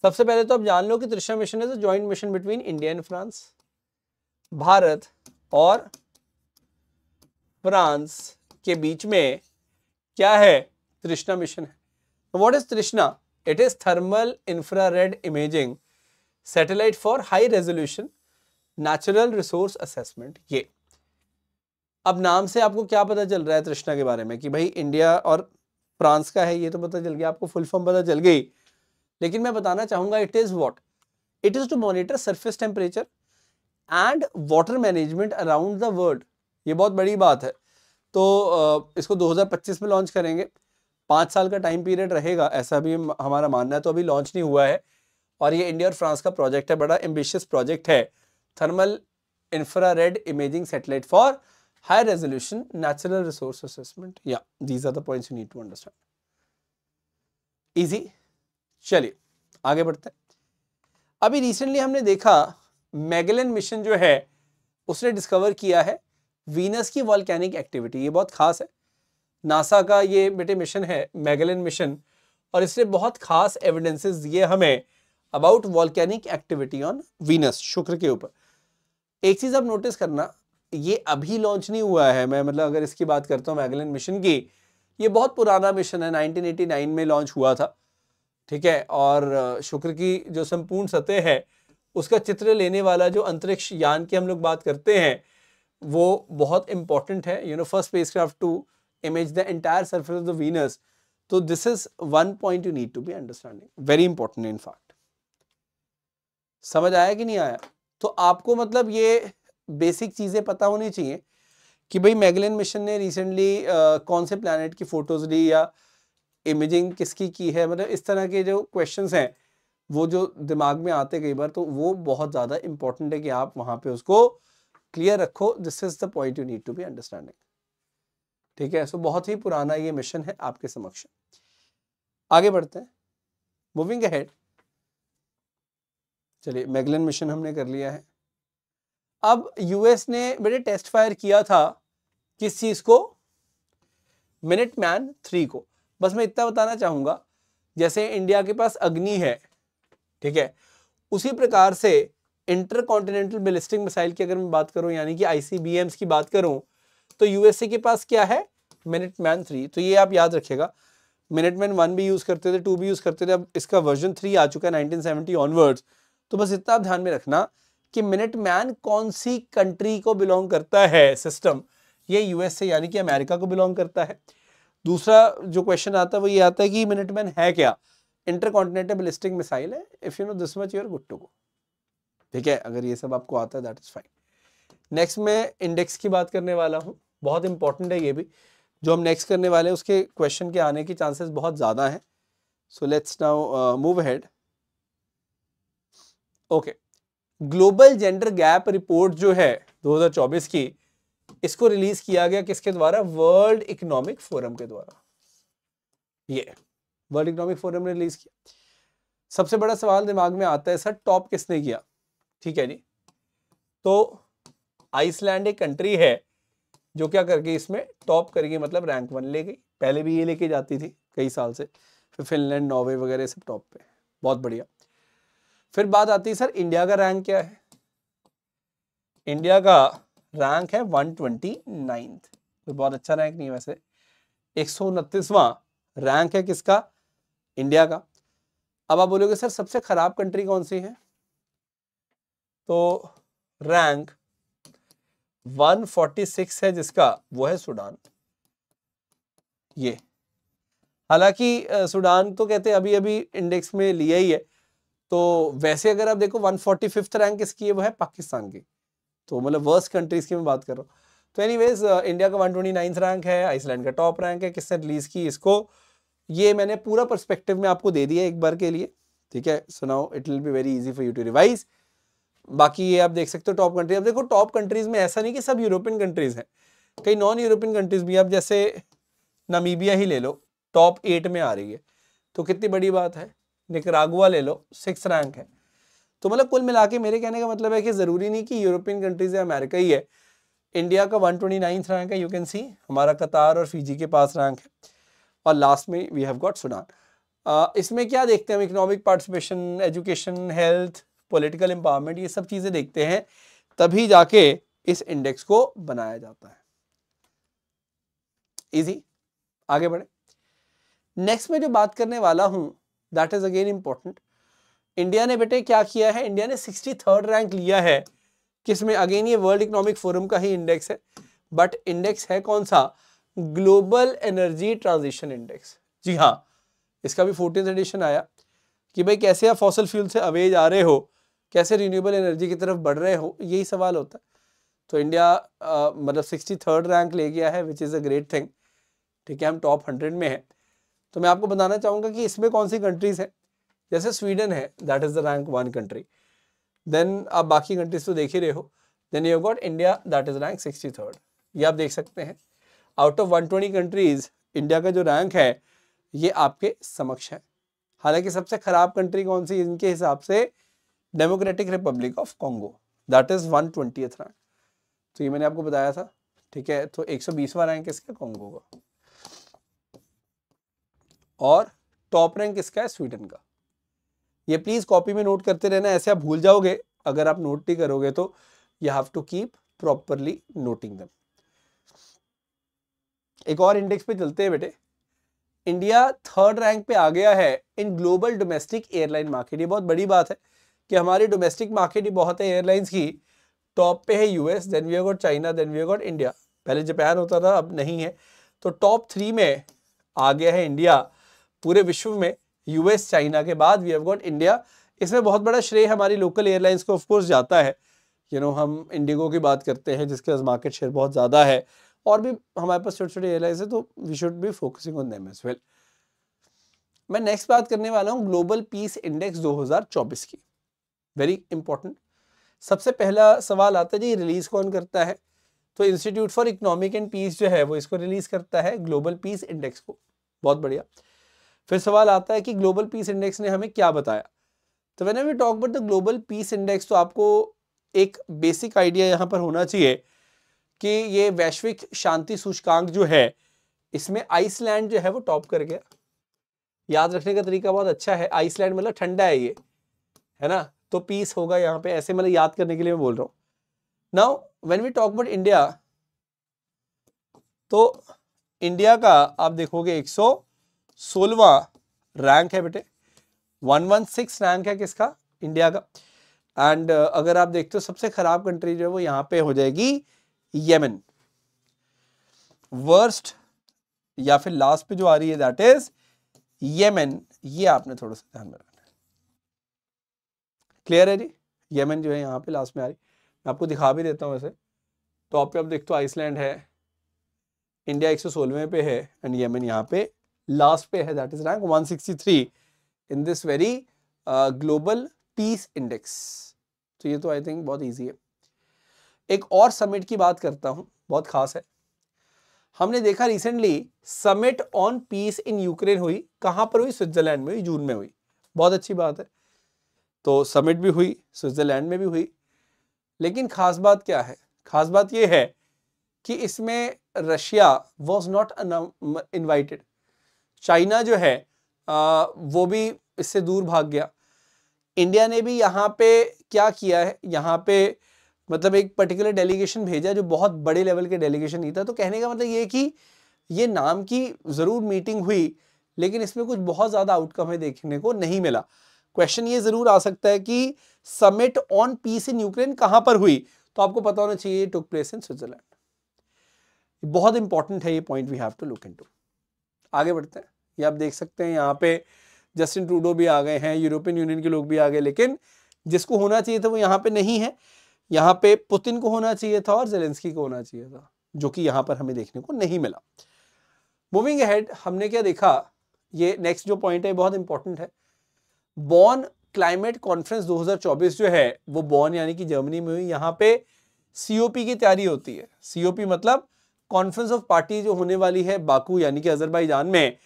सबसे पहले तो आप जान लो कि तृष्णा mission is a joint mission between India and France. Bharat और फ्रांस के बीच में क्या है? तृष्णा मिशन है। व्हाट इज तृष्णा? It is thermal infrared imaging satellite for high resolution natural resource assessment. ये अब नाम से आपको क्या पता चल रहा है तृष्णा के बारे में कि भाई इंडिया और फ्रांस का है, ये तो पता चल गया, आपको फुल फॉर्म पता चल गई। लेकिन मैं बताना चाहूंगा it is what, it is to monitor surface temperature and water management around the world. ये बहुत बड़ी बात है। तो इसको 2025 में लॉन्च करेंगे, 5 साल का टाइम पीरियड रहेगा, ऐसा भी हमारा मानना है। तो अभी लॉन्च नहीं हुआ है और ये इंडिया और फ्रांस का प्रोजेक्ट है, बड़ा एम्बिशियस प्रोजेक्ट है। Thermal infrared imaging satellite for high resolution natural resource assessment. Yeah these are the points you need to understand. Easy, चलिए आगे बढ़ते हैं। अभी रिसेंटली हमने देखा मैगेलन मिशन जो है उसने डिस्कवर किया है वीनस की वॉल्केनिक एक्टिविटी। ये बहुत खास है, नासा का ये बेटे मिशन है मैगेलन मिशन, और इसने बहुत खास एविडेंसेस दिए हमें about volcanic activity on Venus, शुक्र के ऊपर। एक चीज आप नोटिस करना, ये अभी लॉन्च नहीं हुआ है। मैं मतलब अगर इसकी बात करता हूँ मैगेलन मिशन की, ये बहुत पुराना मिशन है, 1989 में लॉन्च हुआ था, ठीक है। और शुक्र की जो संपूर्ण सतह है उसका चित्र लेने वाला जो अंतरिक्ष यान की हम लोग बात करते हैं, वो बहुत इंपॉर्टेंट है। First spacecraft to image the entire surface of the Venus. तो this is one point you need to be understanding, very important in fact. समझ आया कि नहीं आया? तो आपको मतलब ये बेसिक चीजें पता होनी चाहिए कि भाई मैगेलन मिशन ने रिसेंटली कौन से प्लैनेट की फोटोज ली या इमेजिंग किसकी की है, मतलब इस तरह के जो क्वेश्चंस हैं वो जो दिमाग में आते कई बार, तो वो बहुत ज़्यादा इंपॉर्टेंट है कि आप वहाँ पे उसको क्लियर रखो। This is the point you need to be understanding, ठीक है। सो बहुत ही पुराना ये मिशन है आपके समक्ष। आगे बढ़ते हैं, मूविंग अहेड। चलिए, मैगेलन मिशन हमने कर लिया है। अब यूएस ने बेटे टेस्ट फायर किया था किस चीज को? मिनटमैन 3 को। बस मैं इतना बताना चाहूंगा, जैसे इंडिया के पास अग्नि है, ठीक है, उसी प्रकार से इंटरकॉन्टिनेंटल बैलिस्टिक मिसाइल की अगर मैं बात करूं, यानी कि ICBMs की बात करूं, तो यूएसए के पास क्या है? मिनटमैन 3। तो ये आप याद रखिएगा, मिनटमैन 1 भी यूज करते थे, 2 भी यूज करते थे, अब इसका वर्जन 3 आ चुका है 1970 ऑनवर्ड्स। तो बस इतना आप ध्यान में रखना कि मिनटमैन कौन सी कंट्री को बिलोंग करता है सिस्टम, ये यूएसए यानी कि अमेरिका को बिलोंग करता है। दूसरा जो क्वेश्चन आता है वो ये आता है कि मिनटमैन है क्या? इंटरकॉन्टिनेंटल बैलिस्टिक मिसाइल है। If you know this much you are good to go, ठीक है। अगर ये सब आपको आता है दैट इज फाइन। नेक्स्ट मैं इंडेक्स की बात करने वाला हूँ, बहुत इंपॉर्टेंट है ये भी। जो हम नेक्स्ट करने वाले हैं उसके क्वेश्चन के आने की चांसेस बहुत ज़्यादा हैं। So let's now move ahead. Okay, global gender gap report जो है 2024 की, इसको रिलीज किया गया किसके द्वारा? वर्ल्ड इकोनॉमिक फोरम के द्वारा। ये वर्ल्ड इकोनॉमिक फोरम ने रिलीज किया। सबसे बड़ा सवाल दिमाग में आता है, सर टॉप किसने किया? ठीक है जी, तो आइसलैंड एक कंट्री है जो क्या कर गई, इसमें टॉप कर गई, मतलब रैंक 1 ले गई। पहले भी ये लेके जाती थी कई साल से, फिर फिनलैंड, नॉर्वे वगैरह सब टॉप पे। बहुत बढ़िया। फिर बात आती है सर इंडिया का रैंक क्या है? इंडिया का रैंक है 129th, तो बहुत अच्छा रैंक नहीं है वैसे। 129वां रैंक है किसका? इंडिया का। अब आप बोलोगे सर सबसे खराब कंट्री कौन सी है? तो रैंक 146 है जिसका, वो है सूडान। ये हालांकि सूडान तो कहते हैं अभी अभी इंडेक्स में लिया ही है, तो वैसे अगर आप देखो 145th रैंक किसकी है, वो है पाकिस्तान की। तो मतलब वर्स्ट कंट्रीज की मैं बात कर रहा हूँ। तो एनीवेज इंडिया का 129th रैंक है, आइसलैंड का टॉप रैंक है। किसने रिलीज की इसको? ये मैंने पूरा पर्सपेक्टिव में आपको दे दिया एक बार के लिए, ठीक है। So now it will be very easy for you to revise. बाकी ये आप देख सकते हो टॉप कंट्री। अब देखो टॉप कंट्रीज में ऐसा नहीं कि सब यूरोपियन कंट्रीज हैं, कई नॉन यूरोपियन कंट्रीज भी। अब जैसे नामीबिया ही ले लो, टॉप 8 में आ रही है, तो कितनी बड़ी बात है। निकरागुआ ले लो, 6th रैंक है। तो मतलब कुल मिला के मेरे कहने का मतलब है कि जरूरी नहीं कि यूरोपियन कंट्रीज या अमेरिका ही है। इंडिया का 129th रैंक है, यू कैन सी। हमारा कतार और फिजी के पास रैंक है, और लास्ट में वी हैव गॉट सूडान। इसमें क्या देखते हैं हम? Economic participation, education, health, political empowerment, ये सब चीजें देखते हैं, तभी जाके इस इंडेक्स को बनाया जाता है। इजी, आगे बढ़े। नेक्स्ट में जो बात करने वाला हूं that is again important. India ने बेटे क्या किया है? इंडिया ने 63rd रैंक लिया है। किसमें? अगेन ये वर्ल्ड इकोनॉमिक फोरम का ही इंडेक्स है, बट इंडेक्स है कौन सा? Global energy transition index. जी हाँ, इसका भी 14th एडिशन आया कि भाई कैसे आप फॉसल फ्यूल से अवे जा रहे हो, कैसे रिन्यूएबल एनर्जी की तरफ बढ़ रहे हो, यही सवाल होता है। तो इंडिया मतलब 63rd रैंक ले गया है, which is a great thing. ठीक है, हम टॉप 100 में है। तो मैं आपको बताना चाहूँगा कि इसमें कौन सी कंट्रीज है। जैसे स्वीडन है, that is the rank 1 country. Then आप बाकी कंट्रीज तो देख ही रहे हो। Then you got India, that is rank 63rd। ये आप देख सकते हैं। आउट ऑफ 120 कंट्रीज इंडिया का जो रैंक है ये आपके समक्ष है। हालांकि सबसे खराब कंट्री कौन सी इनके हिसाब से? Democratic Republic of Congo, that is 120th rank. तो ये मैंने आपको बताया था, ठीक है। तो 120वां रैंक किसका? कॉन्गो का। और टॉप रैंक किसका है? स्वीडन का। ये प्लीज कॉपी में नोट करते रहना, ऐसे आप भूल जाओगे अगर आप नोट नहीं करोगे तो। You have to keep properly noting them. एक और इंडेक्स पे चलते हैं बेटे। इंडिया 3rd रैंक पे आ गया है in global domestic airline market. ये बहुत बड़ी बात है कि हमारी डोमेस्टिक मार्केट ही बहुत है एयरलाइंस की। टॉप पे है US, then we have got China, then we have got India. पहले जापान होता था, अब नहीं है। तो टॉप 3 में आ गया है इंडिया पूरे विश्व में। यूएस, चाइना के बाद वी हैव गॉट इंडिया। इसमें बहुत बड़ा श्रेय हमारी लोकल एयरलाइंस को ऑफकोर्स जाता है। हम इंडिगो की बात करते हैं जिसके पास मार्केट शेयर बहुत ज़्यादा है, और भी हमारे पास छोटे छोटे एयरलाइंस है, तो we should be focusing on them as well. मैं नेक्स्ट बात करने वाला हूँ ग्लोबल पीस इंडेक्स 2024 की। Very important. सबसे पहला सवाल आता है जी, रिलीज कौन करता है? तो institute for economic and peace जो है वो इसको रिलीज करता है, ग्लोबल पीस इंडेक्स को। बहुत बढ़िया। फिर सवाल आता है कि ग्लोबल पीस इंडेक्स ने हमें क्या बताया? तो when we talk about the global peace index, तो आपको एक बेसिक आइडिया यहाँ पर होना चाहिए कि ये वैश्विक शांति सूचकांक जो है, इसमें आइसलैंड जो है वो टॉप कर गया। याद रखने का तरीका बहुत अच्छा है। आइसलैंड मतलब ठंडा है ये, है ना, तो पीस होगा यहाँ पे, ऐसे मतलब याद करने के लिए मैं बोल रहा हूँ। Now when we talk about India, तो इंडिया का आप देखोगे 116वां रैंक है बेटे। 116 रैंक है किसका? इंडिया का। एंड अगर आप देखते हो सबसे खराब कंट्री जो है वो यहाँ पे हो जाएगी येमेन। वर्स्ट या फिर लास्ट पे जो आ रही है दैट इज येमेन। ये आपने थोड़ा सा ध्यान में रखना है। क्लियर है जी? येमेन जो है यहाँ पे लास्ट में आ रही। मैं आपको दिखा भी देता हूँ। वैसे टॉप पे आप देखते हो आइसलैंड है, इंडिया 116वें पे है एंड यमन यहाँ पे लास्ट पे है, that is rank 163 in this very global peace index. तो ये तो आई थिंक बहुत इजी है। एक और समिट की बात करता हूं, बहुत खास है। हमने देखा recently summit on peace in Ukraine हुई, कहां पर हुई? स्विट्जरलैंड में हुई, जून में हुई। बहुत अच्छी बात है। तो समिट भी हुई, स्विट्जरलैंड में भी हुई, लेकिन खास बात क्या है? खास बात यह है कि इसमें Russia was not invited. China जो है वो भी इससे दूर भाग गया। इंडिया ने भी यहाँ पे क्या किया है, यहाँ पे मतलब एक पर्टिकुलर डेलीगेशन भेजा जो बहुत बड़े लेवल के डेलीगेशन नहीं था। तो कहने का मतलब ये कि ये नाम की जरूर मीटिंग हुई, लेकिन इसमें कुछ बहुत ज्यादा आउटकम है देखने को नहीं मिला। क्वेश्चन ये जरूर आ सकता है कि summit on peace in Ukraine कहां पर हुई? तो आपको पता होना चाहिए टुक प्लेस इन स्विट्जरलैंड। बहुत इंपॉर्टेंट है ये point, we have to look into. आगे बढ़ते हैं। ये आप देख सकते हैं यहाँ पे जस्टिन ट्रूडो भी आ गए हैं, यूरोपियन यूनियन के लोग भी आ गए, लेकिन जिसको होना चाहिए था वो यहाँ पे नहीं है। यहाँ पे पुतिन को होना चाहिए था और जेलेंस्की को होना चाहिए था, जो कि यहाँ पर हमें देखने को नहीं मिला। मूविंग अहेड, हमने क्या देखा? ये नेक्स्ट जो पॉइंट है बहुत इंपॉर्टेंट है। बॉन क्लाइमेट कॉन्फ्रेंस 2024 जो है वो बॉन यानी कि जर्मनी में हुई। यहाँ पे सीओपी की तैयारी होती है। सीओपी मतलब कॉन्फ्रेंस ऑफ पार्टी जो होने वाली है बाकू यानी कि अजरबैजान में,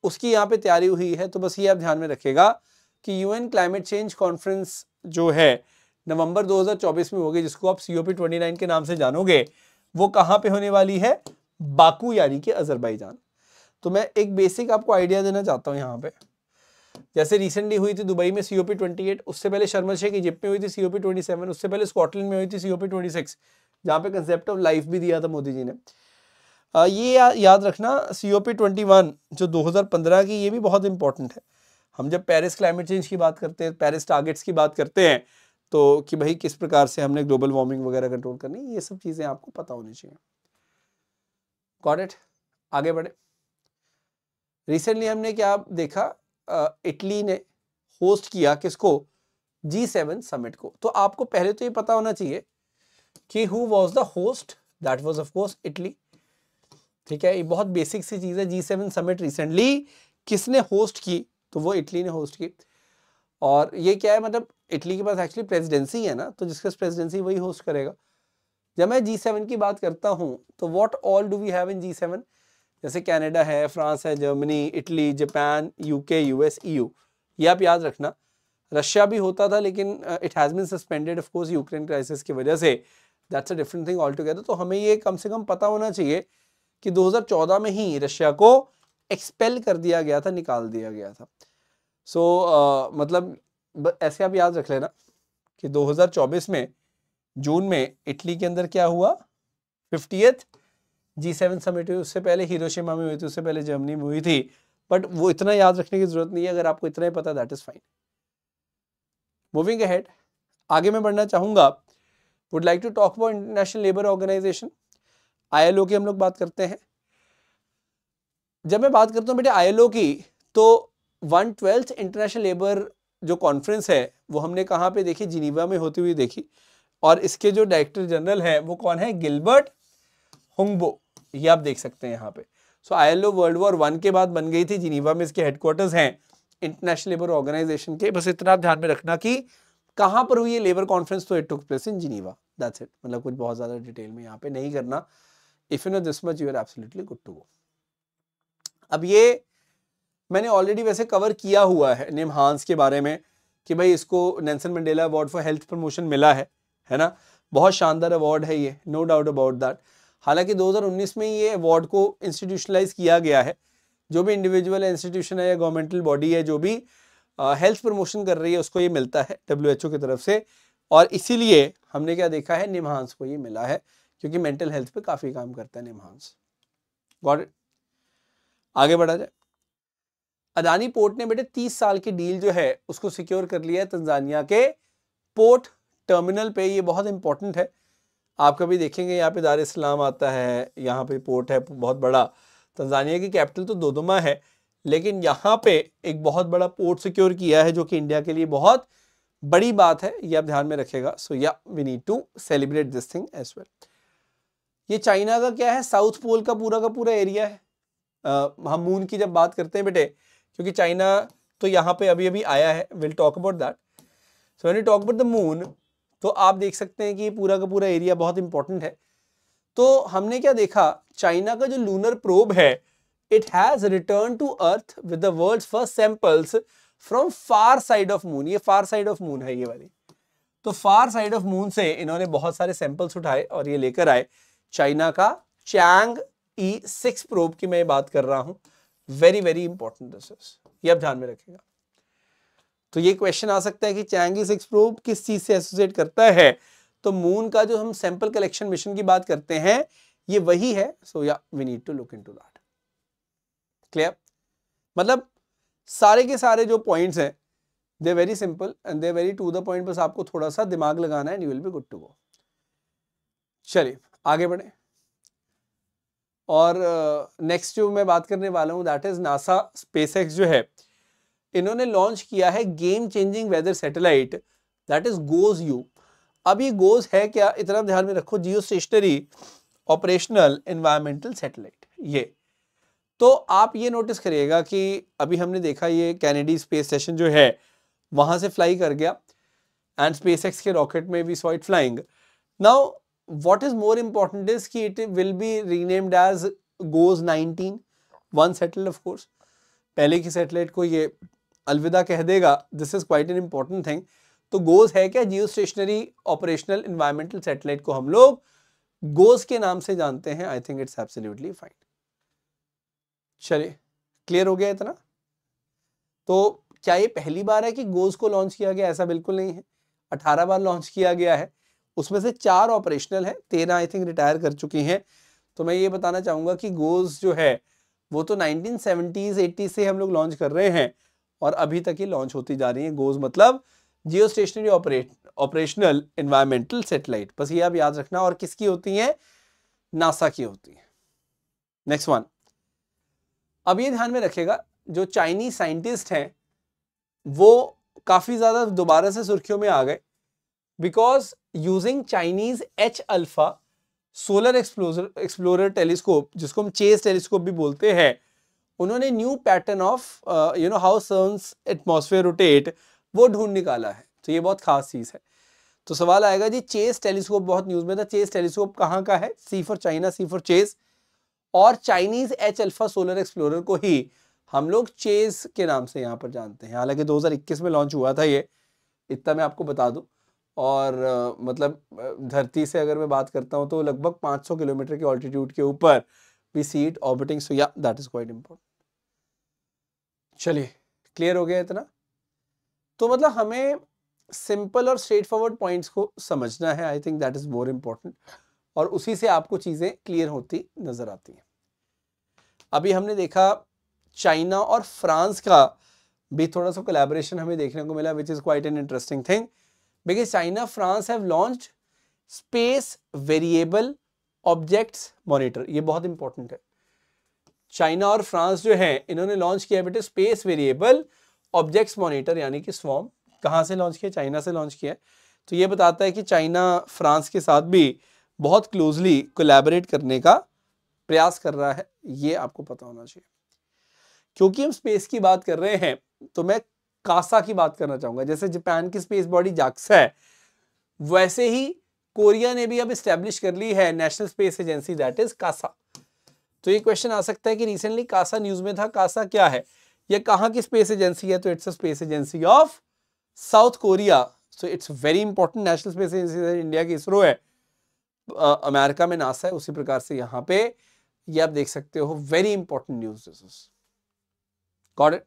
उसकी यहाँ पे तैयारी हुई है। तो बस ये आप ध्यान में रखिएगा कि यूएन क्लाइमेट चेंज कॉन्फ्रेंस जो है नवंबर 2024 में होगी, जिसको आप COP 29 के नाम से जानोगे, वो कहाँ पे होने वाली है? बाकू यानी कि अजरबैजान। तो मैं एक बेसिक आपको आइडिया देना चाहता हूँ यहाँ पे। जैसे रिसेंटली हुई थी दुबई में COP 28, उससे पहले शर्म शेख इजिप्ट में हुई थी COP 27, उससे पहले स्कॉटलैंड में हुई थी COP 26, जहाँ पे कंसेप्ट ऑफ लाइफ भी दिया था मोदी जी ने। ये याद रखना COP 21 जो 2015 की, ये भी बहुत इंपॉर्टेंट है। हम जब पेरिस क्लाइमेट चेंज की बात करते हैं, पेरिस टारगेट्स की बात करते हैं, तो कि भाई किस प्रकार से हमने ग्लोबल वार्मिंग वगैरह कंट्रोल करनी, ये सब चीजें आपको पता होनी चाहिए। Got it? आगे बढ़े। रिसेंटली हमने क्या देखा? इटली ने होस्ट किया किसको? G7 समिट को। तो आपको पहले तो ये पता होना चाहिए कि who was the host? That was of course Italy. ठीक है, ये बहुत बेसिक सी चीज है। G7 समिट रिसेंटली किसने होस्ट की? तो वो इटली ने होस्ट की। और ये क्या है, मतलब इटली के पास एक्चुअली प्रेसिडेंसी है ना, तो जिसका प्रेसिडेंसी वही होस्ट करेगा। जब मैं G7 की बात करता हूं तो what all do we have in G7? जैसे कनाडा है, फ्रांस है, Germany, Italy, Japan, UK, US, EU। ये आप याद रखना। रशिया भी होता था, लेकिन it has been suspended of course Ukraine crisis की वजह से। That's a different thing all together. तो हमें ये कम से कम पता होना चाहिए कि 2014 में ही रशिया को एक्सपेल कर दिया गया था, निकाल दिया गया था। सो मतलब ऐसे आप याद रख लेना कि 2024 में जून में इटली के अंदर क्या हुआ? 50th G7 समिट हुई। उससे पहले हिरोशिमा में हुई थी, उससे पहले जर्मनी में हुई थी। बट वो इतना याद रखने की जरूरत नहीं है, अगर आपको इतना ही पता that is fine. Moving ahead, आगे मैं बढ़ना चाहूंगा। Would like to talk about international labour organisation, ILO की हम लोग बात करते हैं। जब मैं बात करता हूँ बेटे ILO की, तो 112th इंटरनेशनल लेबर जो कॉन्फ्रेंस है वो हमने कहाँ पे देखी? जिनीवा में होती हुई देखी। और इसके जो डायरेक्टर जनरल है वो कौन है? गिलबर्ट हुंगबो। ये आप देख सकते हैं यहाँ पे। सो ILO वर्ल्ड वॉर 1 के बाद बन गई थी, जिनीवा में इसके हेडक्वार्टर्स हैं इंटरनेशनल लेबर ऑर्गेनाइजेशन के। बस इतना आप ध्यान में रखना कि कहाँ पर हुई है लेबर कॉन्फ्रेंस? तो it took place in Geneva, that's it. मतलब कुछ बहुत ज्यादा डिटेल में यहाँ पे नहीं करना। If you know this much you are absolutely good to go. अब ये मैंने ऑलरेडी वैसे कवर किया हुआ है निमहांस के बारे में कि भाई इसको Nelson Mandela award for health promotion मिला है ना। बहुत शानदार अवार्ड है ये, नो डाउट अबाउट दैट। हालांकि 2019 में ये अवार्ड को इंस्टीट्यूशनलाइज किया गया है। जो भी इंडिविजुअल इंस्टीट्यूशन है या गवर्नमेंटल बॉडी है जो भी हेल्थ प्रमोशन कर रही है उसको ये मिलता है WHO की तरफ से। और इसीलिए हमने क्या देखा है, निमहांस को ये मिला है, क्योंकि मेंटल हेल्थ पे काफी काम करता है निमहांस। Got it? आगे बढ़ा जाए। अदानी पोर्ट ने बेटे 30 साल की डील जो है उसको सिक्योर कर लिया है तंजानिया के पोर्ट टर्मिनल पे। ये बहुत इंपॉर्टेंट है। आप कभी देखेंगे यहाँ पे दार इस्लाम आता है, यहाँ पे पोर्ट है बहुत बड़ा। तंजानिया की कैपिटल तो दोदोमा है, लेकिन यहाँ पे एक बहुत बड़ा पोर्ट सिक्योर किया है, जो कि इंडिया के लिए बहुत बड़ी बात है। ये आप ध्यान में रखेगा। So yeah we need to celebrate this thing as well. ये चाइना का क्या है, साउथ पोल का पूरा एरिया है। हम मून की जब बात करते हैं बेटे, क्योंकि चाइना तो यहाँ पे अभी अभी आया है, will talk about that. So when you talk about the moon, तो आप देख सकते हैं कि ये पूरा का पूरा एरिया बहुत इंपॉर्टेंट है। तो हमने क्या देखा, चाइना का जो लूनर प्रोब है, it has return to earth with the world's first samples from far side of moon. ये फार साइड ऑफ मून है ये वाली। तो फार साइड ऑफ मून से इन्होंने बहुत सारे सैंपल्स उठाए और ये लेकर आए चाइना का चैंग E6 प्रोब की मैं बात कर रहा हूं। Very very important this is, ये आप ध्यान में रखिएगा। तो ये क्वेश्चन आ सकता है कि चैंग E6 प्रोब किस चीज से एसोसिएट करता है। तो मून का जो हम सैंपल कलेक्शन मिशन की बात करते हैं, ये वही है। So yeah we need to look into that. Clear? मतलब सारे के सारे जो पॉइंट्स हैं, they very simple and they very to the point. बस आपको थोड़ा सा दिमाग लगाना है and you will be good to go. चलिए आगे बढ़े। और नेक्स्ट जो मैं बात करने वाला हूं दैट इज नासा स्पेसएक्स जो है, इन्होंने लॉन्च किया है game changing weather satellite that is GOES U. अब ये गोज है क्या, इतना ध्यान में रखो, geostationary operational environmental satellite. ये तो आप ये नोटिस करिएगा कि अभी हमने देखा ये कैनेडी स्पेस स्टेशन जो है वहां से फ्लाई कर गया एंड स्पेसएक्स के रॉकेट में we saw it flying. Now what is more important is कि it will be renamed as GOES 19, one satellite of course। पहले की सैटेलाइट को ये अलविदा कह देगा, this is quite an important thing. तो गोज है क्या, जियो स्टेशनरी ऑपरेशनल एनवायरमेंटल सैटेलाइट को हम लोग गोज के नाम से जानते हैं। आई थिंक इट्स एब्सोल्युटली फाइन। चलिए क्लियर हो गया इतना। तो क्या ये पहली बार है कि गोज को लॉन्च किया गया? ऐसा बिल्कुल नहीं है, 18 बार लॉन्च किया गया है, उसमें से 4 ऑपरेशनल है, 13 आई थिंक रिटायर कर चुकी हैं। तो मैं ये बताना चाहूंगा कि गोज जो है वो तो 1970s 80s से हम लोग लॉन्च कर रहे हैं और अभी तक ये लॉन्च होती जा रही है। गोज मतलब जियो स्टेशनरी ऑपरेशनल एनवायरमेंटल सैटेलाइट, बस ये आप याद रखना। और किसकी होती है? नासा की होती है। नेक्स्ट वन, अब ये ध्यान में रखेगा, जो चाइनीज साइंटिस्ट हैं वो काफी ज्यादा दोबारा से सुर्खियों में आ गए, because using Chinese H alpha solar explorer telescope, जिसको हम चेस टेलीस्कोप भी बोलते हैं, उन्होंने new pattern of how sun's atmosphere rotate वो ढूंढ निकाला है। तो ये बहुत खास चीज है। तो सवाल आएगा जी, चेस टेलीस्कोप बहुत न्यूज में था, चेस टेलीस्कोप कहाँ का है? C for China, C for Chase. और Chinese H alpha solar explorer को ही हम लोग चेस के नाम से यहाँ पर जानते हैं। हालांकि 2021 में लॉन्च हुआ था ये, इतना मैं आपको बता दूं। और मतलब धरती से अगर मैं बात करता हूं तो लगभग 500 किलोमीटर के ऑल्टीट्यूड के ऊपर वी सी इट ऑर्बिटिंग। सो या दैट इज क्वाइट इंपॉर्टेंट। चलिए क्लियर हो गया इतना। तो मतलब हमें सिंपल और स्ट्रेट फॉरवर्ड पॉइंट्स को समझना है। I think that is more important, और उसी से आपको चीजें क्लियर होती नजर आती हैं। अभी हमने देखा चाइना और फ्रांस का भी थोड़ा सा कोलैबोरेशन हमें देखने को मिला, which is quite an interesting thing, because China, France have launched space variable objects monitor। ये बहुत इंपॉर्टेंट है। चाइना और फ्रांस जो है इन्होंने लॉन्च किया बेटे स्पेस वेरिएबल ऑब्जेक्ट्स मॉनिटर, यानी कि स्वॉर्म। कहाँ से लॉन्च किया? चाइना से लॉन्च किया। तो ये बताता है कि चाइना फ्रांस के साथ भी बहुत क्लोजली कोलैबोरेट करने का प्रयास कर रहा है। ये आपको पता होना चाहिए। क्योंकि हम स्पेस की बात कर रहे हैं तो मैं कासा की बात करना चाहूंगा। जैसे जापान की स्पेस बॉडी जाक्सा है, वैसे ही कोरिया ने भी अब एस्टेब्लिश कर ली है national space agency, that is KASA. तो ये क्वेश्चन आ सकता है कि रिसेंटली कासा न्यूज में था, कासा क्या है? ये कहाँ की स्पेस एजेंसी है? तो it's a space agency of south Korea. So it's very important. National space agency India की इसरो है, अमेरिका में नासा है, उसी प्रकार से यहाँ पे ये आप देख सकते हो। Very important news this is. Got it?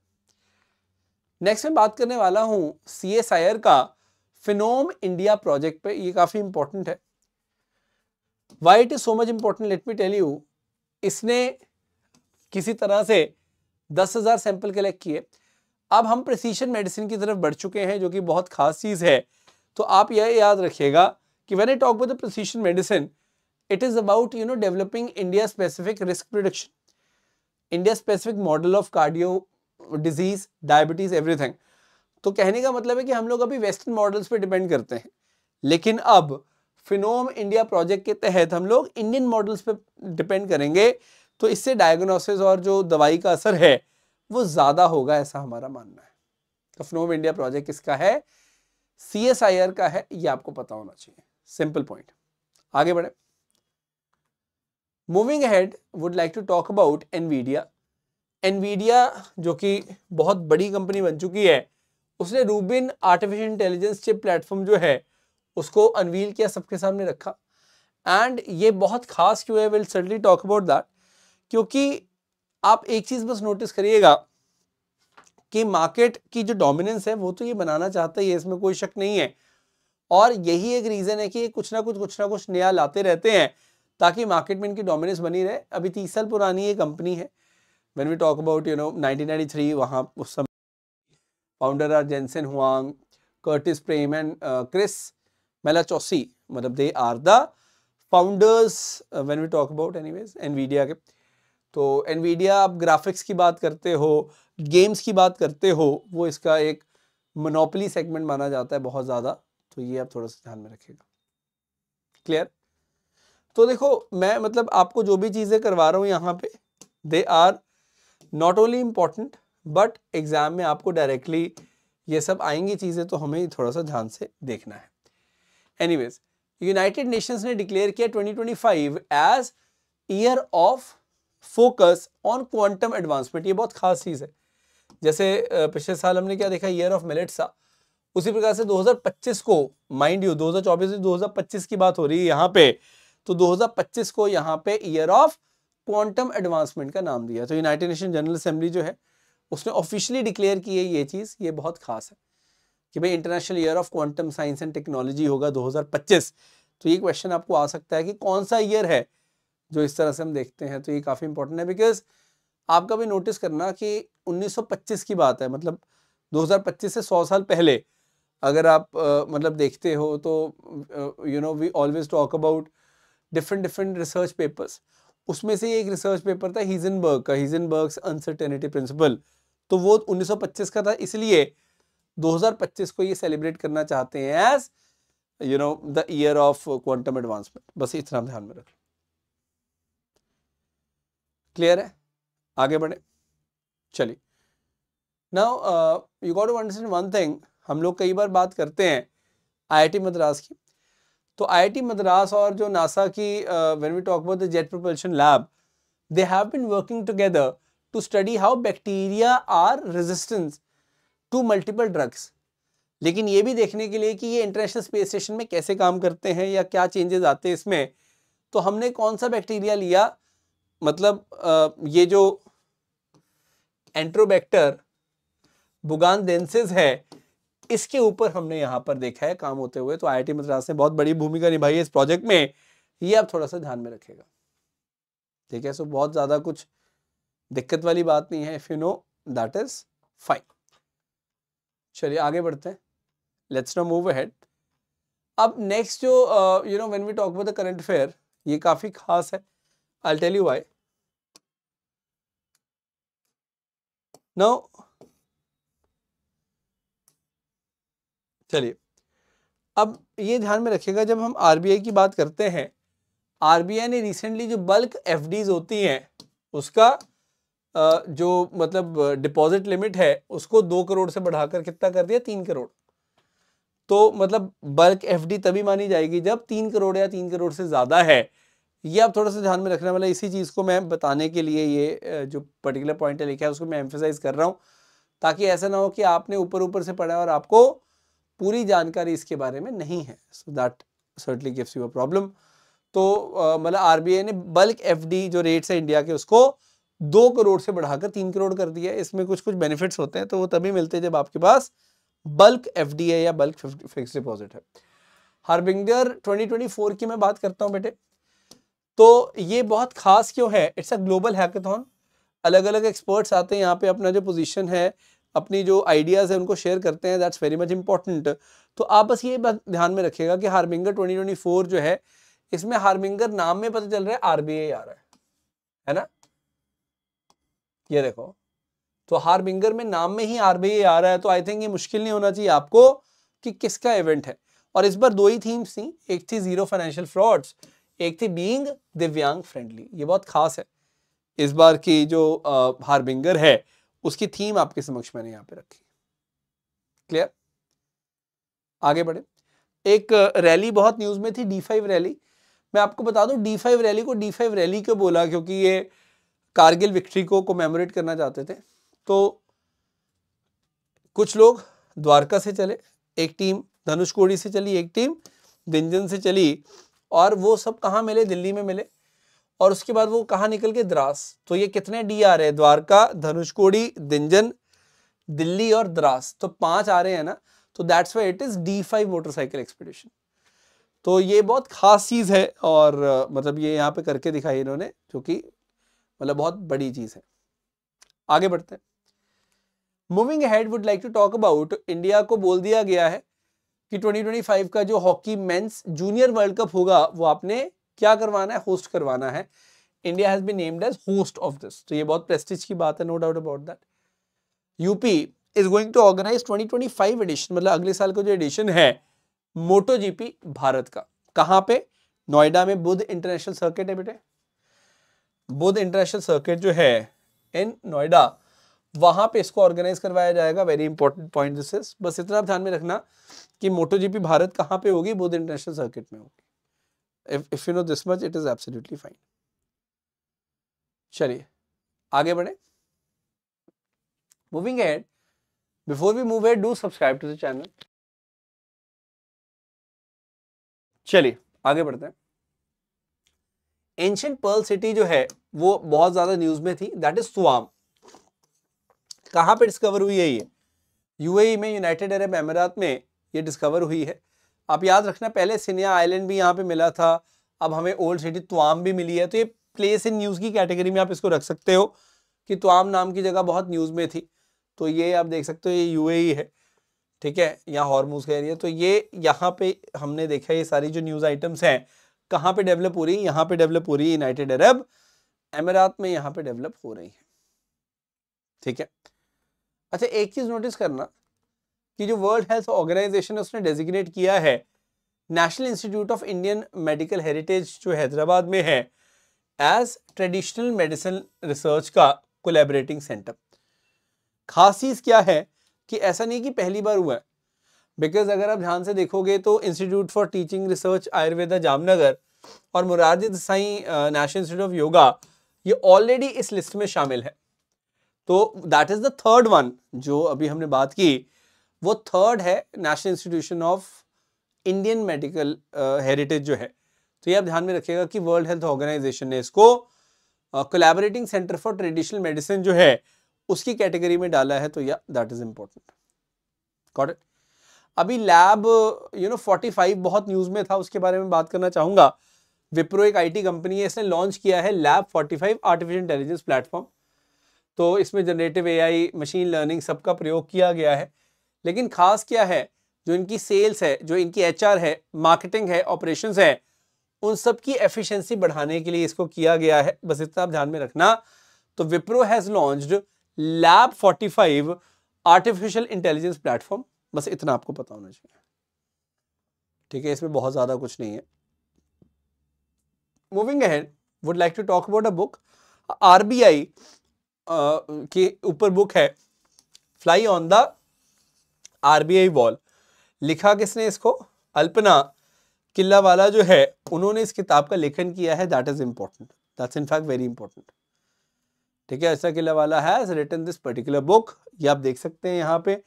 Next मैं बात करने वाला हूं CSIR का फिनोम इंडिया प्रोजेक्ट पे। ये काफी इंपॉर्टेंट है। Why it is so much important, let me tell you. इसने किसी तरह से 10,000 सैंपल कलेक्ट किए। अब हम प्रिसीजन मेडिसिन की तरफ बढ़ चुके हैं, जो कि बहुत खास चीज है। तो आप यह याद रखिएगा कि when I talk about the precision medicine, it is about developing India specific risk prediction, India specific model of cardio disease, diabetes, everything. तो कहने का मतलब है कि हम लोग अभी वेस्टर्न मॉडल्स पे डिपेंड करते हैं, लेकिन अब फिनोम इंडिया प्रोजेक्ट के तहत हम लोग इंडियन मॉडल्स पे डिपेंड करेंगे, तो इससे डायग्नोसिस और जो दवाई का असर है वो ज़्यादा होगा, ऐसा हमारा मानना है। तो फिनोम इंडिया प्रोजेक्ट किसका है? CSIR का है, ये आपको पता होना चाहिए। Simple point. आगे बढ़े। Moving ahead, would like to talk about Nvidia. Nvidia जो कि बहुत बड़ी कंपनी बन चुकी है, उसने Rubin artificial intelligence chip platform जो है उसको अनवील किया, सबके सामने रखा। एंड ये बहुत खास क्यों है? Will certainly talk about that. क्योंकि आप एक चीज बस नोटिस करिएगा कि मार्केट की जो डोमिनेंस है वो तो ये बनाना चाहता है, इसमें कोई शक नहीं है। और यही एक रीजन है कि ये कुछ ना कुछ नया लाते रहते हैं ताकि मार्केट में इनकी डोमिनेंस बनी रहे। अभी 30 साल पुरानी ये कंपनी है। व्हेन वी टॉक अबाउट 1993, वहां उस समय founder are Jensen Huang, Curtis Priem and Chris Malachowsky, मतलब they are the founders when we talk about anyways Nvidia के। तो एनवीडिया, आप ग्राफिक्स की बात करते हो, गेम्स की बात करते हो, वो इसका एक मोनोपोली सेगमेंट माना जाता है बहुत ज़्यादा। तो ये आप थोड़ा सा ध्यान में रखिएगा। क्लियर? तो देखो, मैं मतलब आपको जो भी चीज़ें करवा रहा हूँ यहाँ पे, they are not only important but exam में आपको डायरेक्टली ये सब आएंगी चीज़ें, तो हमें थोड़ा सा ध्यान से देखना है। एनीवेज, यूनाइटेड नेशंस ने डिक्लेयर किया 2025 as year of focus on quantum advancement. ये बहुत खास चीज़ है। जैसे पिछले साल हमने क्या देखा, ईयर ऑफ मिलेट्स था, उसी प्रकार से 2025 को, माइंड यू 2024 से 2025 की बात हो रही है यहाँ पे, तो 2025 को यहाँ पे ईयर ऑफ क्वांटम एडवांसमेंट का नाम दिया। तो यूनाइटेड नेशन जनरल असेंबली जो है उसने ऑफिशियली डिक्लेयर की है ये चीज़। ये बहुत खास है कि भाई international year of quantum science and technology होगा 2025। तो ये क्वेश्चन आपको आ सकता है कि कौन सा ईयर है जो इस तरह से हम देखते हैं। तो ये काफ़ी इंपॉर्टेंट है, बिकॉज आप कभी नोटिस करना कि 1925 की बात है, मतलब 2025 से 100 साल पहले अगर आप मतलब देखते हो तो we always talk about different research papers. उसमें से एक रिसर्च पेपर था हीजनबर्ग का, हीजनबर्ग्स अनसर्टेनिटी प्रिंसिपल। तो वो 1925 का था, इसलिए 2025 को ये सेलिब्रेट करना चाहते हैं as the year of quantum advancement. बस इतना ध्यान में रख। क्लियर है? आगे बढ़े। चलिए, now you got to understand one thing. हम लोग कई बार बात करते हैं IIT मद्रास की, तो IIT मद्रास और जो नासा की when we talk about the jet propulsion lab, they have been working together to study how bacteria are resistant to multiple drugs. लेकिन ये भी देखने के लिए कि ये इंटरनेशनल स्पेस स्टेशन में कैसे काम करते हैं या क्या चेंजेस आते हैं इसमें, तो हमने कौन सा बैक्टीरिया लिया, मतलब ये जो एंट्रोबैक्टर बुगानदेंसिस है, इसके ऊपर हमने यहाँ पर देखा है काम होते हुए। तो IIT मद्रास ने बहुत बड़ी भूमिका निभाई है इस प्रोजेक्ट में, ये आप थोड़ा सा ध्यान में रखेगा। ठीक है? सो बहुत ज़्यादा कुछ दिक्कत वाली बात नहीं है, if you know that is fine. चलिए आगे बढ़ते हैं। Let's now move ahead. अब नेक्स्ट जो when we talk about the current affair, ये काफ़ी खास है। I will tell you why. Now चलिए, अब ये ध्यान में रखिएगा, जब हम RBI की बात करते हैं, RBI ने रिसेंटली जो बल्क FDs होती हैं उसका जो मतलब डिपॉजिट लिमिट है उसको 2 करोड़ से बढ़ाकर कितना कर दिया, 3 करोड़। तो मतलब बल्क FD तभी मानी जाएगी जब 3 करोड़ या 3 करोड़ से ज़्यादा है। ये आप थोड़ा सा ध्यान में रखने वाला, इसी चीज़ को मैं बताने के लिए ये जो पर्टिकुलर पॉइंट है लिखा है उसको मैं एम्फेसाइज कर रहा हूँ, ताकि ऐसा ना हो कि आपने ऊपर से पढ़ा और आपको पूरी जानकारी इसके बारे में नहीं है। So that certainly gives you a problem. तो मतलब RBI ने बल्क FD जो रेट्स है इंडिया के उसको 2 करोड़ से बढ़ाकर 3 करोड़ कर दिया है। इसमें कुछ बेनिफिट्स होते हैं, तो वो तभी मिलते हैं जब आपके पास बल्क FD है या बल्क फिक्स डिपॉजिट है। हार्बिंगर 2024 की मैं बात करता हूं बेटे, तो ये बहुत खास क्यों है? It's a global hackathon. अलग अलग एक्सपर्ट्स आते हैं यहाँ पे, अपना जो पोजीशन है, अपनी जो आइडियाज़ है उनको शेयर करते हैं। That's very much important. तो आप बस ये बात ध्यान में रखिएगा कि हार्बिंगर 2024 जो है, इसमें हार्बिंगर नाम में पता चल रहा है RBI आ रहा है ना? ये देखो, तो हार्बिंगर में नाम में ही RBI आ रहा है, तो आई थिंक ये मुश्किल नहीं होना चाहिए आपको कि किसका इवेंट है। और इस बार 2 ही थीम्स थी, एक थी जीरो फाइनेंशियल फ्रॉड्स, एक थी बीइंग दिव्यांग फ्रेंडली। ये बहुत खास है। इस बार की जो हार्बिंगर है उसकी थीम आपके समक्ष मैंने यहाँ पे रखी। क्लियर? आगे बढ़े। एक रैली बहुत न्यूज में थी, D5 रैली। मैं आपको बता दूं D5 रैली को D5 रैली क्यों बोला, क्योंकि ये कारगिल विक्ट्री को कोमेमोरेट करना चाहते थे। तो कुछ लोग द्वारका से चले, एक टीम धनुषकोडी से चली, एक टीम दिंजन से चली, और वो सब कहाँ मिले? दिल्ली में मिले। और उसके बाद वो कहाँ निकल के? द्रास। तो ये कितने डी आ रहे हैं? द्वारका, धनुषकोडी, दिंजन, दिल्ली और द्रास, तो 5 आ रहे हैं ना। तो that's why it is D5 motorcycle expedition. तो ये बहुत खास चीज है, और मतलब ये यहाँ पे करके दिखाई इन्होंने, जो कि मतलब बहुत बड़ी चीज है। आगे बढ़ते हैं। Moving ahead would like to talk about, India को बोल दिया गया है कि 2025 का जो hockey men's junior world cup होगा वो आपने क्या करवाना है? होस्ट करवाना है। India has been named as host of this. तो ये बहुत प्रेस्टीज की बात है, no doubt about that. UP is going to organise 2025 edition, मतलब अगले साल का जो एडिशन है मोटो जीपी भारत का। कहां पे? नोएडा में बुध इंटरनेशनल सर्किट है बेटे। बुध इंटरनेशनल सर्किट जो है इन नोएडा, वहां पे इसको ऑर्गेनाइज करवाया जाएगा। Very important point this is. बस इतना ध्यान में रखना कि मोटो जीपी भारत कहां पे होगी? बुध इंटरनेशनल सर्किट में होगी। If you know this much it is absolutely fine. चलिए आगे बढ़े। Moving ahead, before we move ahead do subscribe to the channel. चलिए आगे बढ़ते हैं। एंशिएंट पर्ल सिटी जो है वो बहुत ज्यादा न्यूज में थी, दैट इज सुआम। कहां पे डिस्कवर हुई है ये? यूएई में, यूनाइटेड अरब अमीरात में ये डिस्कवर हुई है। आप याद रखना, पहले सिनिया आइलैंड भी यहाँ पे मिला था, अब हमें ओल्ड सिटी तुआम भी मिली है। तो ये प्लेस इन न्यूज की कैटेगरी में आप इसको रख सकते हो कि तुआम नाम की जगह बहुत न्यूज में थी। तो ये आप देख सकते हो, ये यूएई है, ठीक है, यहाँ हॉर्मुज का एरिया। तो ये यहाँ पे हमने देखा ये सारी जो न्यूज आइटम्स हैं कहाँ पे डेवलप हो रही है? यहाँ पे डेवलप हो रही है यूनाइटेड अरब अमीरात में, यहाँ पे डेवलप हो रही है, ठीक है। अच्छा एक चीज नोटिस करना कि जो वर्ल्ड हेल्थ ऑर्गेनाइजेशन है उसने डेजिग्नेट किया है national institute of Indian medical heritage जो हैदराबाद में है एज ट्रेडिशनल मेडिसिन रिसर्च का कोलैबोरेटिंग सेंटर। खास चीज क्या है कि ऐसा नहीं कि पहली बार हुआ है, बिकॉज अगर आप ध्यान से देखोगे तो institute for teaching research Ayurveda Jamnagar और Morarji Desai national institute of yoga ये ऑलरेडी इस लिस्ट में शामिल है। तो that is the third one जो अभी हमने बात की, वो थर्ड है national institution of Indian medical heritage जो है। तो ये आप ध्यान में रखिएगा कि वर्ल्ड हेल्थ ऑर्गेनाइजेशन ने इसको collaborating centre for traditional medicine जो है उसकी कैटेगरी में डाला है। तो या that is important, got it. अभी लैब 45 बहुत न्यूज में था, उसके बारे में बात करना चाहूंगा। विप्रो एक आईटी कंपनी है, इसने लॉन्च किया है लैब 45 आर्टिफिशियल इंटेलिजेंस प्लेटफॉर्म। तो इसमें जनरेटिव एआई, मशीन लर्निंग सबका प्रयोग किया गया है। लेकिन खास क्या है, जो इनकी सेल्स है, जो इनकी एचआर है, मार्केटिंग है, ऑपरेशंस है, उन सब की एफिशिएंसी बढ़ाने के लिए इसको किया गया है। बस इतना आप ध्यान में रखना। तो Wipro has launched lab 45 artificial intelligence platform, बस इतना आपको पता होना चाहिए, ठीक है। इसमें बहुत ज्यादा कुछ नहीं है। Moving ahead would like to talk about a book. RBI के ऊपर बुक है fly on the RBI wall. लिखा किसने इसको? अल्पना किल्लावाला जो है उन्होंने इस किताब का लेखन किया है। That is important, that's in fact very important, ठीक है। ऐसा Killawala has written this particular book, ये आप देख सकते हैं यहाँ पे।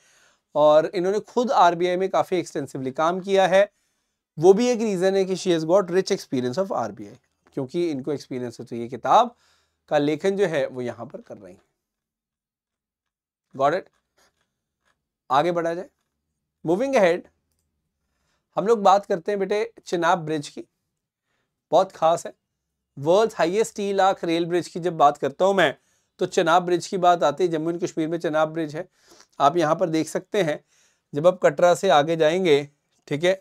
और इन्होंने खुद आरबीआई में काफी एक्सटेंसिवली काम किया है। वो भी एक रीजन है कि she has got rich experience of RBI, क्योंकि इनको एक्सपीरियंस है। तो ये किताब का लेखन जो है वो यहां पर कर रही है, गॉट इट। आगे बढ़ा जाए। मूविंग अहेड हम लोग बात करते हैं बेटे चेनाब ब्रिज की, बहुत खास है। World highest 3 lakh rail bridge की जब बात करता हूं मैं तो चेनाब ब्रिज की बात आती है। जम्मू एंड कश्मीर में चेनाब ब्रिज है, आप यहाँ पर देख सकते हैं। जब आप कटरा से आगे जाएंगे, ठीक है,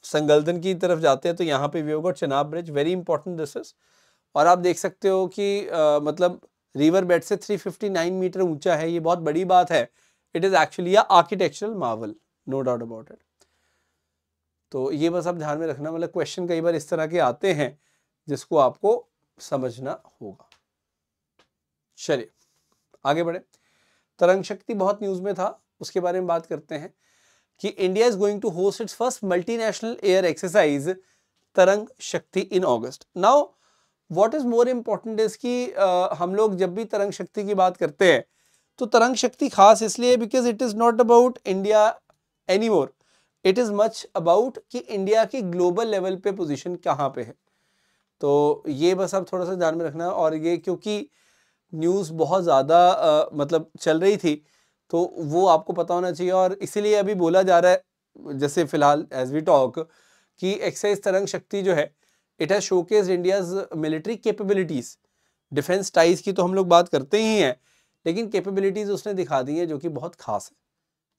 संगलदन की तरफ जाते हैं तो यहाँ पे view got Chenab bridge, very important this is. और आप देख सकते हो कि मतलब रिवर बेड से 359 मीटर ऊंचा है, ये बहुत बड़ी बात है। It is actually a architectural marvel, no doubt about it. तो ये बस आप ध्यान में रखना, मतलब क्वेश्चन कई बार इस तरह के आते हैं जिसको आपको समझना होगा। चलिए आगे बढ़े। तरंग शक्ति बहुत न्यूज में था, उसके बारे में बात करते हैं कि India is going to host its first multinational air exercise Tarang Shakti in August. Now what is more important is कि हम लोग जब भी तरंग शक्ति की बात करते हैं तो तरंग शक्ति खास इसलिए because it is not about India anymore, it is much about कि इंडिया की ग्लोबल लेवल पे पोजीशन कहाँ पे है। तो ये बस आप थोड़ा सा ध्यान में रखना। और ये क्योंकि न्यूज़ बहुत ज़्यादा मतलब चल रही थी तो वो आपको पता होना चाहिए, और इसीलिए अभी बोला जा रहा है जैसे फिलहाल एज वी टॉक कि एक्सरसाइज तरंग शक्ति जो है it has showcased India's military capabilities. Defence ties की तो हम लोग बात करते ही हैं, लेकिन कैपेबिलिटीज उसने दिखा दी है जो कि बहुत खास है।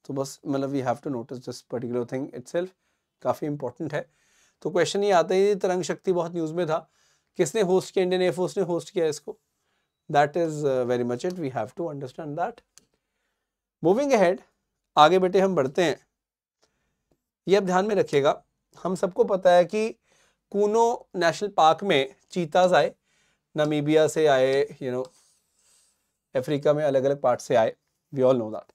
तो बस मतलब we have to notice this particular thing itself, काफ़ी इंपॉर्टेंट है। तो क्वेश्चन ये आता है, तरंग शक्ति बहुत न्यूज़ में था, किसने होस्ट किया? इंडियन एयरफोर्स ने होस्ट किया इसको। That is very much it, we have to understand that. Moving ahead, आगे बेटे हम बढ़ते हैं। ये अब ध्यान में रखिएगा, हम सबको पता है कि कूनो नेशनल पार्क में चीताज आए, नामीबिया से आए, अफ्रीका में अलग अलग पार्ट से आए, we all know that,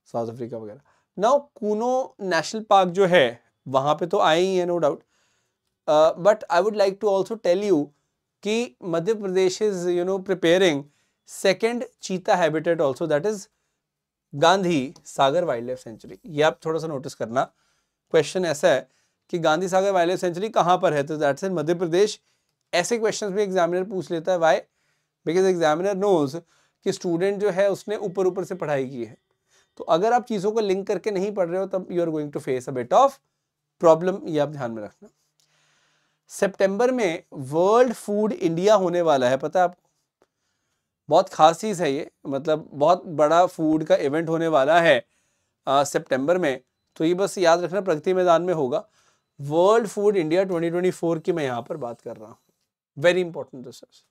South Africa वगैरह। नाउ कूनो नेशनल पार्क जो है वहां पे तो आए ही है, no doubt, but I would like to also tell you कि Madhya Pradesh is preparing second cheetah habitat also, that is Gandhi Sagar wildlife sanctuary. ये आप थोड़ा सा नोटिस करना, क्वेश्चन ऐसा है कि Gandhi Sagar wildlife century कहाँ पर है, तो दैट्स इन मध्य प्रदेश। ऐसे क्वेश्चंस भी एग्जामिनर पूछ लेता है, व्हाई? बिकॉज एग्जामिनर नोज कि स्टूडेंट जो है उसने ऊपर ऊपर से पढ़ाई की है, तो अगर आप चीज़ों को लिंक करके नहीं पढ़ रहे हो तब you are going to face a bit of problem, ये आप ध्यान में रखना। सितंबर में वर्ल्ड फूड इंडिया होने वाला है, पता है आपको? बहुत खास चीज़ है ये, मतलब बहुत बड़ा फूड का इवेंट होने वाला है सितंबर में। तो ये बस याद रखना, प्रगति मैदान में होगा। वर्ल्ड फूड इंडिया 2024 की मैं यहाँ पर बात कर रहा हूँ, very important this is,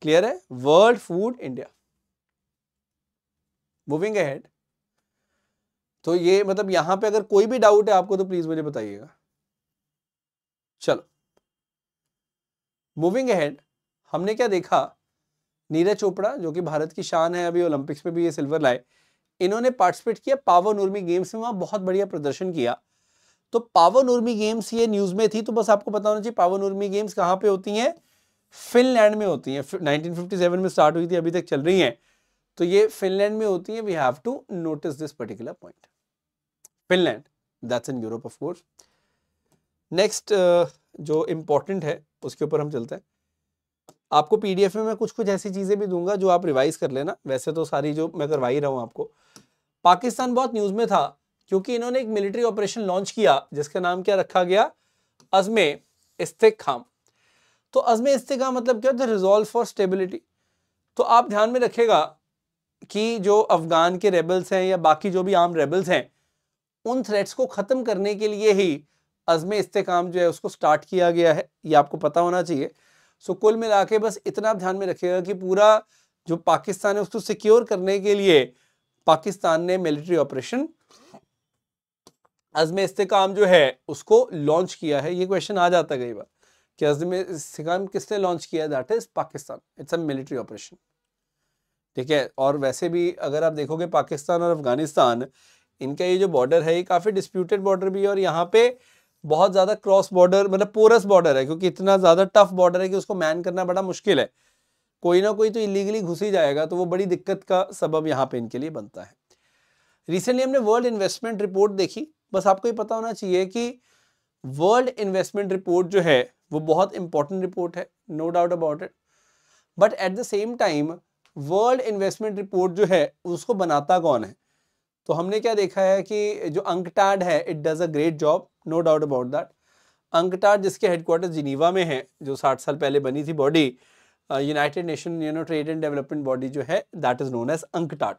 clear है? World food India. Moving ahead, तो ये मतलब यहां पे अगर कोई भी डाउट है आपको तो प्लीज मुझे बताइएगा। चलो मूविंग अहेड, हमने क्या देखा, नीरज चोपड़ा जो कि भारत की शान है, अभी ओलंपिक्स में भी ये सिल्वर लाए, इन्होंने पार्टिसिपेट किया पावर नूर्मी गेम्स में, वहां बहुत बढ़िया प्रदर्शन किया। तो पावर नूर्मी गेम्स ये न्यूज में थी, तो बस आपको पता होना चाहिए पावर नूर्मी गेम्स कहां पे होती हैं? फिनलैंड में होती हैं। 1957 में स्टार्ट हुई थी, अभी तक चल रही हैं, तो ये फिनलैंड में होती है। We have to notice this particular point, Finland, that's in Europe of course. Next जो इंपॉर्टेंट है उसके ऊपर हम चलते हैं। आपको पीडीएफ में मैं कुछ कुछ ऐसी चीजें भी दूंगा जो आप रिवाइज कर लेना, वैसे तो सारी जो मैं करवा ही रहा हूं आपको। पाकिस्तान बहुत न्यूज में था क्योंकि इन्होंने एक मिलिट्री ऑपरेशन लॉन्च किया जिसका नाम क्या रखा गया? अज़्मे इस्तेकाम। तो अज़्मे इस्तेकाम मतलब क्या होता है? Resolve for stability. तो आप ध्यान में रखेगा कि जो अफगान के रेबल्स हैं या बाकी जो भी आर्म रेबल्स हैं, उन थ्रेट्स को खत्म करने के लिए ही अज़्मे इस्तेकाम जो है उसको स्टार्ट किया गया है, ये आपको पता होना चाहिए। सो कुल मिला के बस इतना ध्यान में रखिएगा कि पूरा जो पाकिस्तान है उसको सिक्योर करने के लिए पाकिस्तान ने मिलिट्री ऑपरेशन अज़्मे इस्तेकाम जो है उसको लॉन्च किया है। ये क्वेश्चन आ जाता है कई बार कि अज़्मे इस्तेकाम किसने लॉन्च किया? That is Pakistan, it's a military operation, ठीक है। और वैसे भी अगर आप देखोगे पाकिस्तान और अफगानिस्तान, इनका ये जो बॉर्डर है ये काफ़ी डिस्प्यूटेड बॉर्डर भी है, और यहाँ पे बहुत ज़्यादा क्रॉस बॉर्डर मतलब पोरस बॉर्डर है, क्योंकि इतना ज़्यादा टफ बॉर्डर है कि उसको मैन करना बड़ा मुश्किल है। कोई ना कोई तो इलीगली घुस ही जाएगा, तो वो बड़ी दिक्कत का सबब यहाँ पे इनके लिए बनता है। रिसेंटली हमने वर्ल्ड इन्वेस्टमेंट रिपोर्ट देखी, बस आपको ये पता होना चाहिए कि वर्ल्ड इन्वेस्टमेंट रिपोर्ट जो है वो बहुत इंपॉर्टेंट रिपोर्ट है, no doubt about it. But at the same time world investment report जो है उसको बनाता कौन है? तो हमने क्या देखा है कि जो अंकटाड है, it does a great job, no doubt about that. UNCTAD जिसके हेडक्वार्टर जिनीवा में है, जो 60 साल पहले बनी थी body, United Nation trade and development body जो है, that is known as UNCTAD.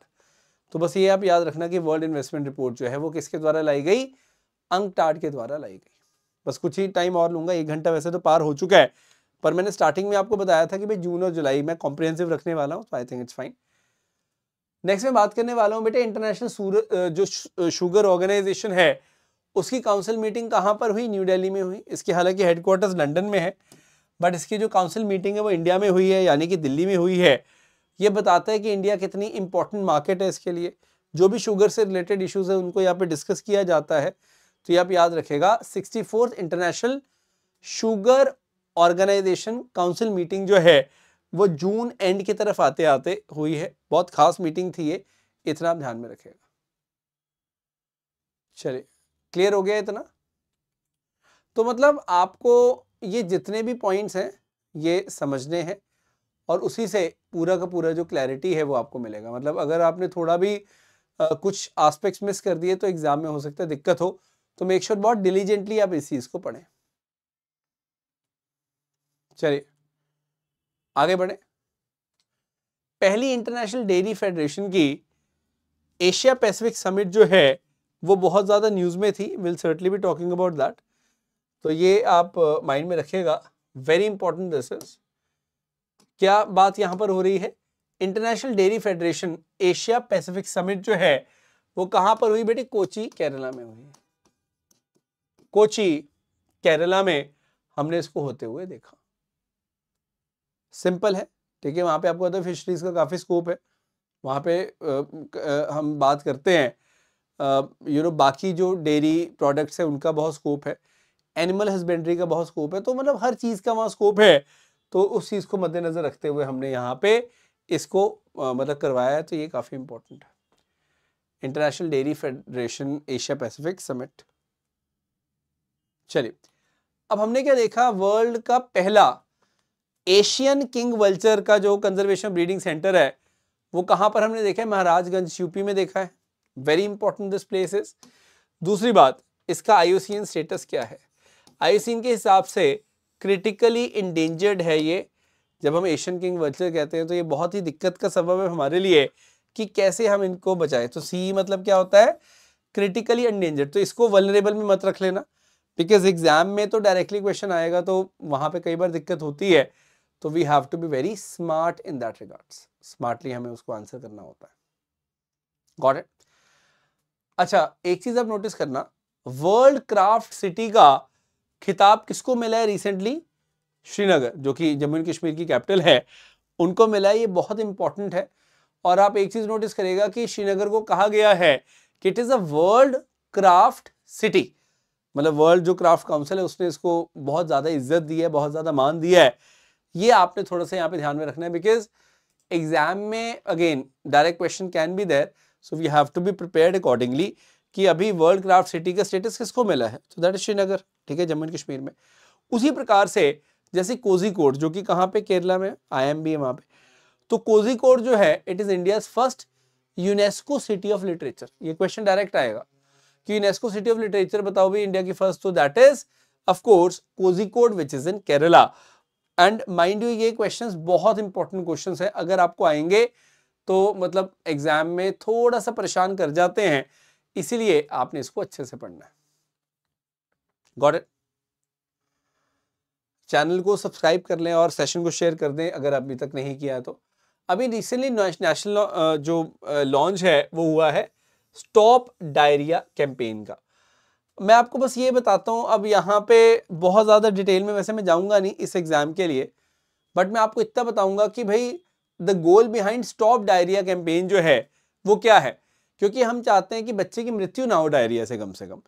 तो बस ये आप याद रखना कि वर्ल्ड इन्वेस्टमेंट रिपोर्ट जो है वो किसके द्वारा लाई गई? अंकटाड के द्वारा लाई गई। बस कुछ ही टाइम और लूंगा, 1 घंटा वैसे तो पार हो चुका है, पर मैंने स्टार्टिंग में आपको बताया था कि भाई जून और जुलाई में कॉम्प्रिहेंसिव रखने वाला हूँ, तो आई थिंक इट्स फाइन। नेक्स्ट में बात करने वाला हूँ बेटे इंटरनेशनल जो शुगर ऑर्गेनाइजेशन है उसकी काउंसिल मीटिंग कहाँ पर हुई? न्यू दिल्ली में हुई। इसकी हालांकि हेडक्वार्टर्स लंदन में है, बट इसकी जो काउंसिल मीटिंग है वो इंडिया में हुई है, यानी कि दिल्ली में हुई है। ये बताता है कि इंडिया कितनी इंपॉर्टेंट मार्केट है इसके लिए। जो भी शुगर से रिलेटेड इश्यूज है उनको यहाँ पे डिस्कस किया जाता है। तो ये आप याद रखेगा, 64th international sugar organisation council meeting जो है वो जून एंड की तरफ आते आते हुई है। बहुत खास मीटिंग थी ये, इतना आप ध्यान में रखेगा। चलिए, क्लियर हो गया इतना? तो मतलब आपको ये जितने भी पॉइंट्स हैं ये समझने हैं और उसी से पूरा का पूरा जो क्लैरिटी है वो आपको मिलेगा। मतलब अगर आपने थोड़ा भी कुछ एस्पेक्ट्स मिस कर दिए तो एग्जाम में हो सकता है दिक्कत हो। तो मेक श्योर बहुत डिलीजेंटली आप इस चीज को पढ़ें। चलिए आगे बढ़े। पहली इंटरनेशनल डेयरी फेडरेशन की एशिया पैसिफिक समिट जो है वो बहुत ज़्यादा न्यूज़ में थी। Will certainly be talking about that. तो ये आप माइंड में रखिएगा, वेरी इंपॉर्टेंट दिस इज। क्या बात यहाँ पर हो रही है? International dairy federation Asia Pacific summit जो है वो कहाँ पर हुई बेटे? कोची केरला में हुई। कोची केरला में हमने इसको होते हुए देखा। सिंपल है, ठीक है। वहाँ पे आपको पता है फिशरीज का काफ़ी स्कोप है। वहाँ पे हम बात करते हैं बाकी जो डेयरी प्रोडक्ट्स है उनका बहुत स्कोप है, एनिमल हस्बेंड्री का बहुत स्कोप है। तो मतलब हर चीज़ का वहाँ स्कोप है। तो उस चीज़ को मद्देनज़र रखते हुए हमने यहाँ पे इसको मतलब करवाया है। तो ये काफ़ी इंपॉर्टेंट है, international dairy federation Asia Pacific summit. चलिए, अब हमने क्या देखा? वर्ल्ड का पहला एशियन किंग वल्चर का जो कंजर्वेशन ब्रीडिंग सेंटर है वो कहाँ पर हमने देखा है? महाराजगंज यूपी में देखा है। Very important this place is. दूसरी बात, इसका IUCN स्टेटस क्या है? IUCN के हिसाब से क्रिटिकली इंडेंजर्ड है ये। जब हम एशियन किंग वल्चर कहते हैं तो ये बहुत ही दिक्कत का सबब है हमारे लिए कि कैसे हम इनको बचाएं। तो C मतलब क्या होता है? Critically endangered. तो इसको वल्नरेबल में मत रख लेना, बिकॉज एग्जाम में तो डायरेक्टली क्वेश्चन आएगा तो वहां पे कई बार दिक्कत होती है। तो we have to be very smart in that regards. Smartly हमें उसको आंसर करना होता है। Got it? अच्छा, एक चीज आप नोटिस करना, वर्ल्ड क्राफ्ट सिटी का खिताब किसको मिला है रिसेंटली? श्रीनगर, जो कि जम्मू एंड कश्मीर की कैपिटल है, उनको मिला है। ये बहुत इंपॉर्टेंट है। और आप एक चीज नोटिस करेगा कि श्रीनगर को कहा गया है कि it is a world craft city. मतलब वर्ल्ड जो क्राफ्ट काउंसिल है उसने इसको बहुत ज्यादा इज्जत दी है, बहुत ज्यादा मान दिया है। ये आपने थोड़ा सा यहाँ पे ध्यान में रखना है, बिकॉज एग्जाम में again direct question can be there, so we have to be prepared accordingly कि अभी वर्ल्ड क्राफ्ट सिटी का स्टेटस किसको मिला है? तो दैट इज श्रीनगर, ठीक है, जम्मू एंड कश्मीर में। उसी प्रकार से जैसे कोझिकोड, जो कि कहाँ पे? केरला में, IMB है वहाँ पे। तो कोझिकोड जो है it is India's first UNESCO city of literature. ये क्वेश्चन डायरेक्ट आएगा कि यूनेस्को सिटी ऑफ लिटरेचर बताओ भी इंडिया की फर्स्ट। तो that is of course Kozhikode which is in Kerala. And mind you, ये क्वेश्चंस बहुत इंपॉर्टेंट क्वेश्चंस हैं। अगर आपको आएंगे तो मतलब एग्जाम में थोड़ा सा परेशान कर जाते हैं, इसीलिए आपने इसको अच्छे से पढ़ना है। Got it? चैनल को सब्सक्राइब कर लें और सेशन को शेयर कर दें अगर अभी तक नहीं किया है तो। अभी रिसेंटली नेशनल जो लॉन्च है वो हुआ है स्टॉप डायरिया कैंपेन का। मैं आपको बस ये बताता हूँ, अब यहाँ पे बहुत ज़्यादा डिटेल में वैसे मैं जाऊँगा नहीं इस एग्जाम के लिए, बट मैं आपको इतना बताऊँगा कि भाई the goal behind stop diarrhoea campaign जो है वो क्या है। क्योंकि हम चाहते हैं कि बच्चे की मृत्यु ना हो डायरिया से कम से कम।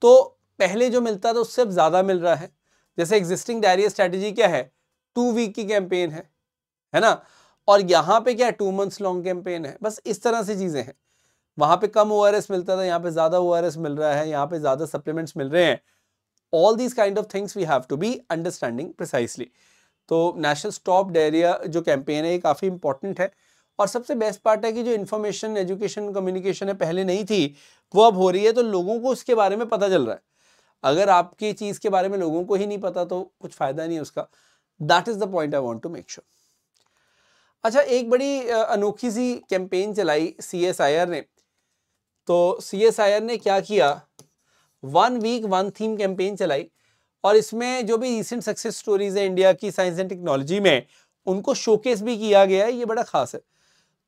तो पहले जो मिलता था उससे अब ज़्यादा मिल रहा है। जैसे एग्जिस्टिंग डायरिया स्ट्रैटेजी क्या है? 2 वीक की कैंपेन है ना। और यहाँ पे क्या है? 2 मंथ्स लॉन्ग कैंपेन है। बस इस तरह से चीज़ें हैं। वहाँ पे कम ORS मिलता था, यहाँ पे ज़्यादा ORS मिल रहा है, यहाँ पे ज़्यादा सप्लीमेंट्स मिल रहे हैं। All these kind of things we have to be understanding precisely. तो नेशनल स्टॉप डायरिया जो कैंपेन है ये काफ़ी इंपॉर्टेंट है। और सबसे बेस्ट पार्ट है कि जो इन्फॉर्मेशन, एजुकेशन, कम्युनिकेशन है पहले नहीं थी वो अब हो रही है। तो लोगों को उसके बारे में पता चल रहा है। अगर आपकी चीज़ के बारे में लोगों को ही नहीं पता तो कुछ फ़ायदा नहीं है उसका। That is the point I want to make sure. अच्छा, एक बड़ी अनोखी सी कैंपेन चलाई CSIR ने। तो CSIR ने क्या किया? 1 वीक 1 थीम कैंपेन चलाई और इसमें जो भी रिसेंट सक्सेस स्टोरीज है इंडिया की साइंस एंड टेक्नोलॉजी में उनको शोकेस भी किया गया है। ये बड़ा खास है।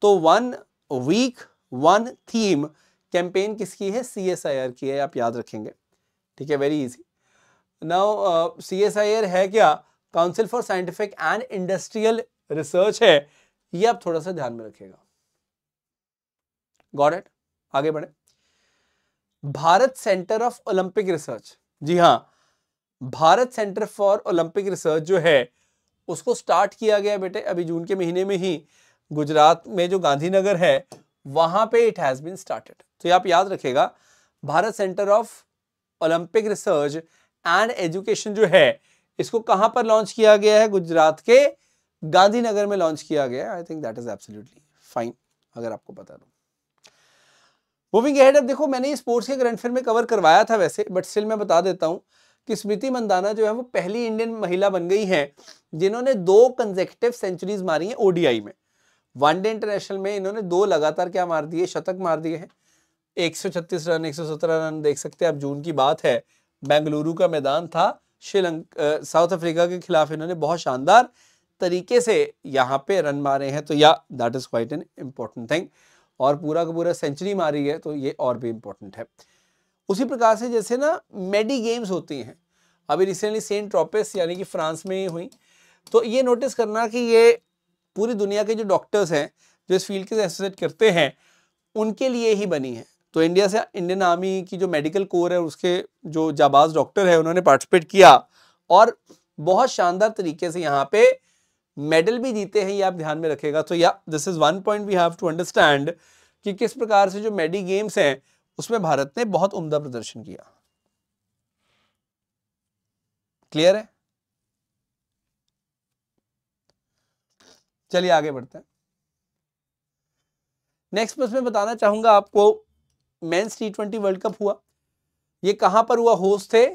तो 1 वीक 1 थीम कैंपेन किसकी है? CSIR की है, आप याद रखेंगे। ठीक है, वेरी इजी। नाउ CSIR है क्या? Council for scientific and industrial research है, ये आप थोड़ा सा ध्यान में रखिएगा। Got it? आगे बढ़े। Bharat centre of Olympic research, जी हाँ, Bharat centre for Olympic research जो है उसको स्टार्ट किया गया बेटे अभी जून के महीने में ही, गुजरात में जो गांधीनगर है वहां पे इट हैज बीन स्टार्टेड। तो आप याद रखेगा, Bharat centre of Olympic research and education जो है इसको कहां पर लॉन्च किया गया है? गुजरात के गांधीनगर में लॉन्च किया गया है। I think that is absolutely fine, अगर आपको पता तो। मूविंग अहेड, अब देखो मैंने स्पोर्ट्स के करंट अफेयर में कवर करवाया था वैसे, बट स्टिल मैं बता देता हूं कि स्मृति मंदाना जो है वो पहली इंडियन महिला बन गई है जिन्होंने 2 कंसेक्यूटिव सेंचुरीज मारी हैं ओडीआई में। वनडे इंटरनेशनल में इन्होंने 2 लगातार क्या मार दिए? शतक मार दिए हैं। 136 रन, 117 रन, देख सकते हैं आप, जून की बात है, बेंगलुरु का मैदान था, श्रीलंका साउथ अफ्रीका के खिलाफ इन्होंने बहुत शानदार तरीके से यहाँ पे रन मारे हैं। तो या that is quite an important thing, और पूरा का पूरा सेंचुरी मारी है तो ये और भी इंपॉर्टेंट है। उसी प्रकार से जैसे ना मेडी गेम्स होती हैं, अभी रिसेंटली सेंट ट्रॉपिस यानी कि फ्रांस में हुई, तो ये नोटिस करना कि ये पूरी दुनिया के जो डॉक्टर्स हैं जो इस फील्ड के से एसोसिएट करते हैं उनके लिए ही बनी है। तो इंडिया से इंडियन आर्मी की जो मेडिकल कोर है उसके जो जाबाज डॉक्टर है उन्होंने पार्टिसिपेट किया और बहुत शानदार तरीके से यहाँ पे मेडल भी जीते हैं, ये आप ध्यान में रखेगा। तो yeah this is one point we have to understand कि किस प्रकार से जो मेडी गेम्स हैं उसमें भारत ने बहुत उम्दा प्रदर्शन किया। क्लियर है? चलिए आगे बढ़ते हैं। नेक्स्ट बस मैं बताना चाहूंगा आपको, मेंस T20 वर्ल्ड कप हुआ, ये कहां पर हुआ? होस्ट थे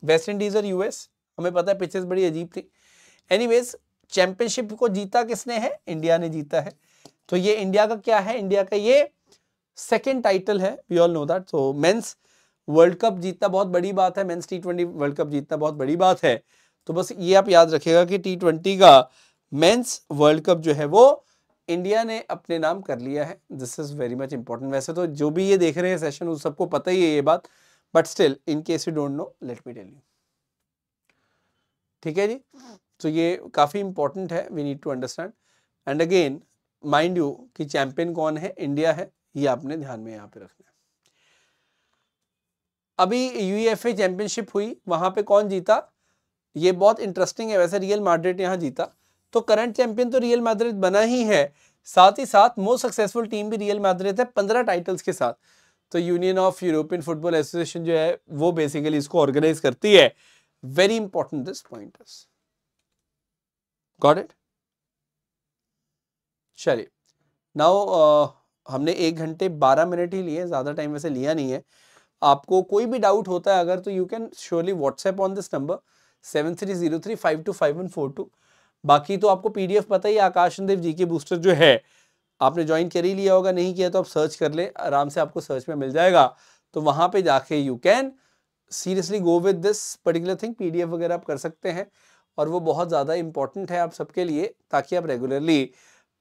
वेस्ट इंडीज और यूएस। हमें पता है पिचेस बड़ी अजीब थी। एनीवेज, चैंपियनशिप को जीता किसने है? इंडिया ने जीता है। तो ये इंडिया का क्या है? इंडिया का ये सेकंड टाइटल है, वी ऑल नो दैट। तो मेंस वर्ल्ड कप जीतना बहुत बड़ी बात है, मेंस T20 वर्ल्ड कप जीतना बहुत बड़ी बात है। तो बस ये आप याद रखिएगा कि T20 का मेंस वर्ल्ड कप जो है वो इंडिया ने अपने नाम कर लिया है। This is very much important. वैसे तो जो भी ये देख रहे हैं सेशन उस सबको पता ही है ये बात, but still in case you don't know let me tell you. ठीक है जी, तो ये काफी इंपॉर्टेंट है, we need to understand. And again mind you कि चैंपियन कौन है? इंडिया है, ये आपने ध्यान में यहाँ पे रखना है। अभी यूईएफए चैंपियनशिप हुई, वहां पे कौन जीता? ये बहुत इंटरेस्टिंग है। वैसे रियल मैड्रिड यहाँ जीता, तो करंट चैंपियन तो रियल मैड्रिड बना ही है, साथ ही साथ मोस्ट सक्सेसफुल टीम भी रियल मैड्रिड है 15 टाइटल्स के साथ। तो union of European football association जो है वो बेसिकली इसको ऑर्गेनाइज करती है। Very important this point is, got it? चलिए नाउ हमने 1 घंटे 12 मिनट ही लिए, ज्यादा टाइम वैसे लिया नहीं है। आपको कोई भी डाउट होता है अगर, तो you can surely WhatsApp on this number 7303525142। बाकी तो आपको पीडीएफ पता ही, आकाश देव जीके बूस्टर जो है आपने ज्वाइन कर ही लिया होगा, नहीं किया तो आप सर्च कर ले, आराम से आपको सर्च में मिल जाएगा। तो वहां पे जाके you can seriously go with this particular thing, PDF वगैरह आप कर सकते हैं, और वो बहुत ज़्यादा इंपॉर्टेंट है आप सबके लिए, ताकि आप रेगुलरली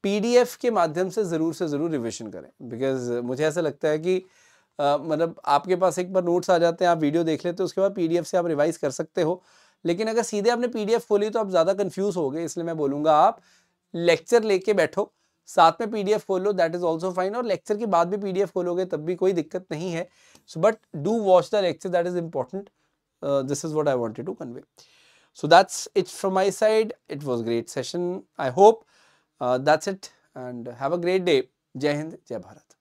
पीडीएफ के माध्यम से ज़रूर रिविजन करें। बिकॉज मुझे ऐसा लगता है कि मतलब आपके पास एक बार नोट्स आ जाते हैं, आप वीडियो देख लेते हो, उसके बाद पीडीएफ से आप रिवाइज कर सकते हो, लेकिन अगर सीधे आपने पीडीएफ खोली तो आप ज़्यादा कंफ्यूज हो गए। इसलिए मैं बोलूँगा आप लेक्चर लेके बैठो, साथ में पीडीएफ खोलो, दैट इज ऑल्सो फाइन, और लेक्चर के बाद भी पीडीएफ खोलोगे तब भी कोई दिक्कत नहीं है। So but do watch the lecture, that is important. This is what I wanted to convey. So that's it from my side. It was a great session. I hope that's it, and have a great day. Jai Hind, Jai Bharat.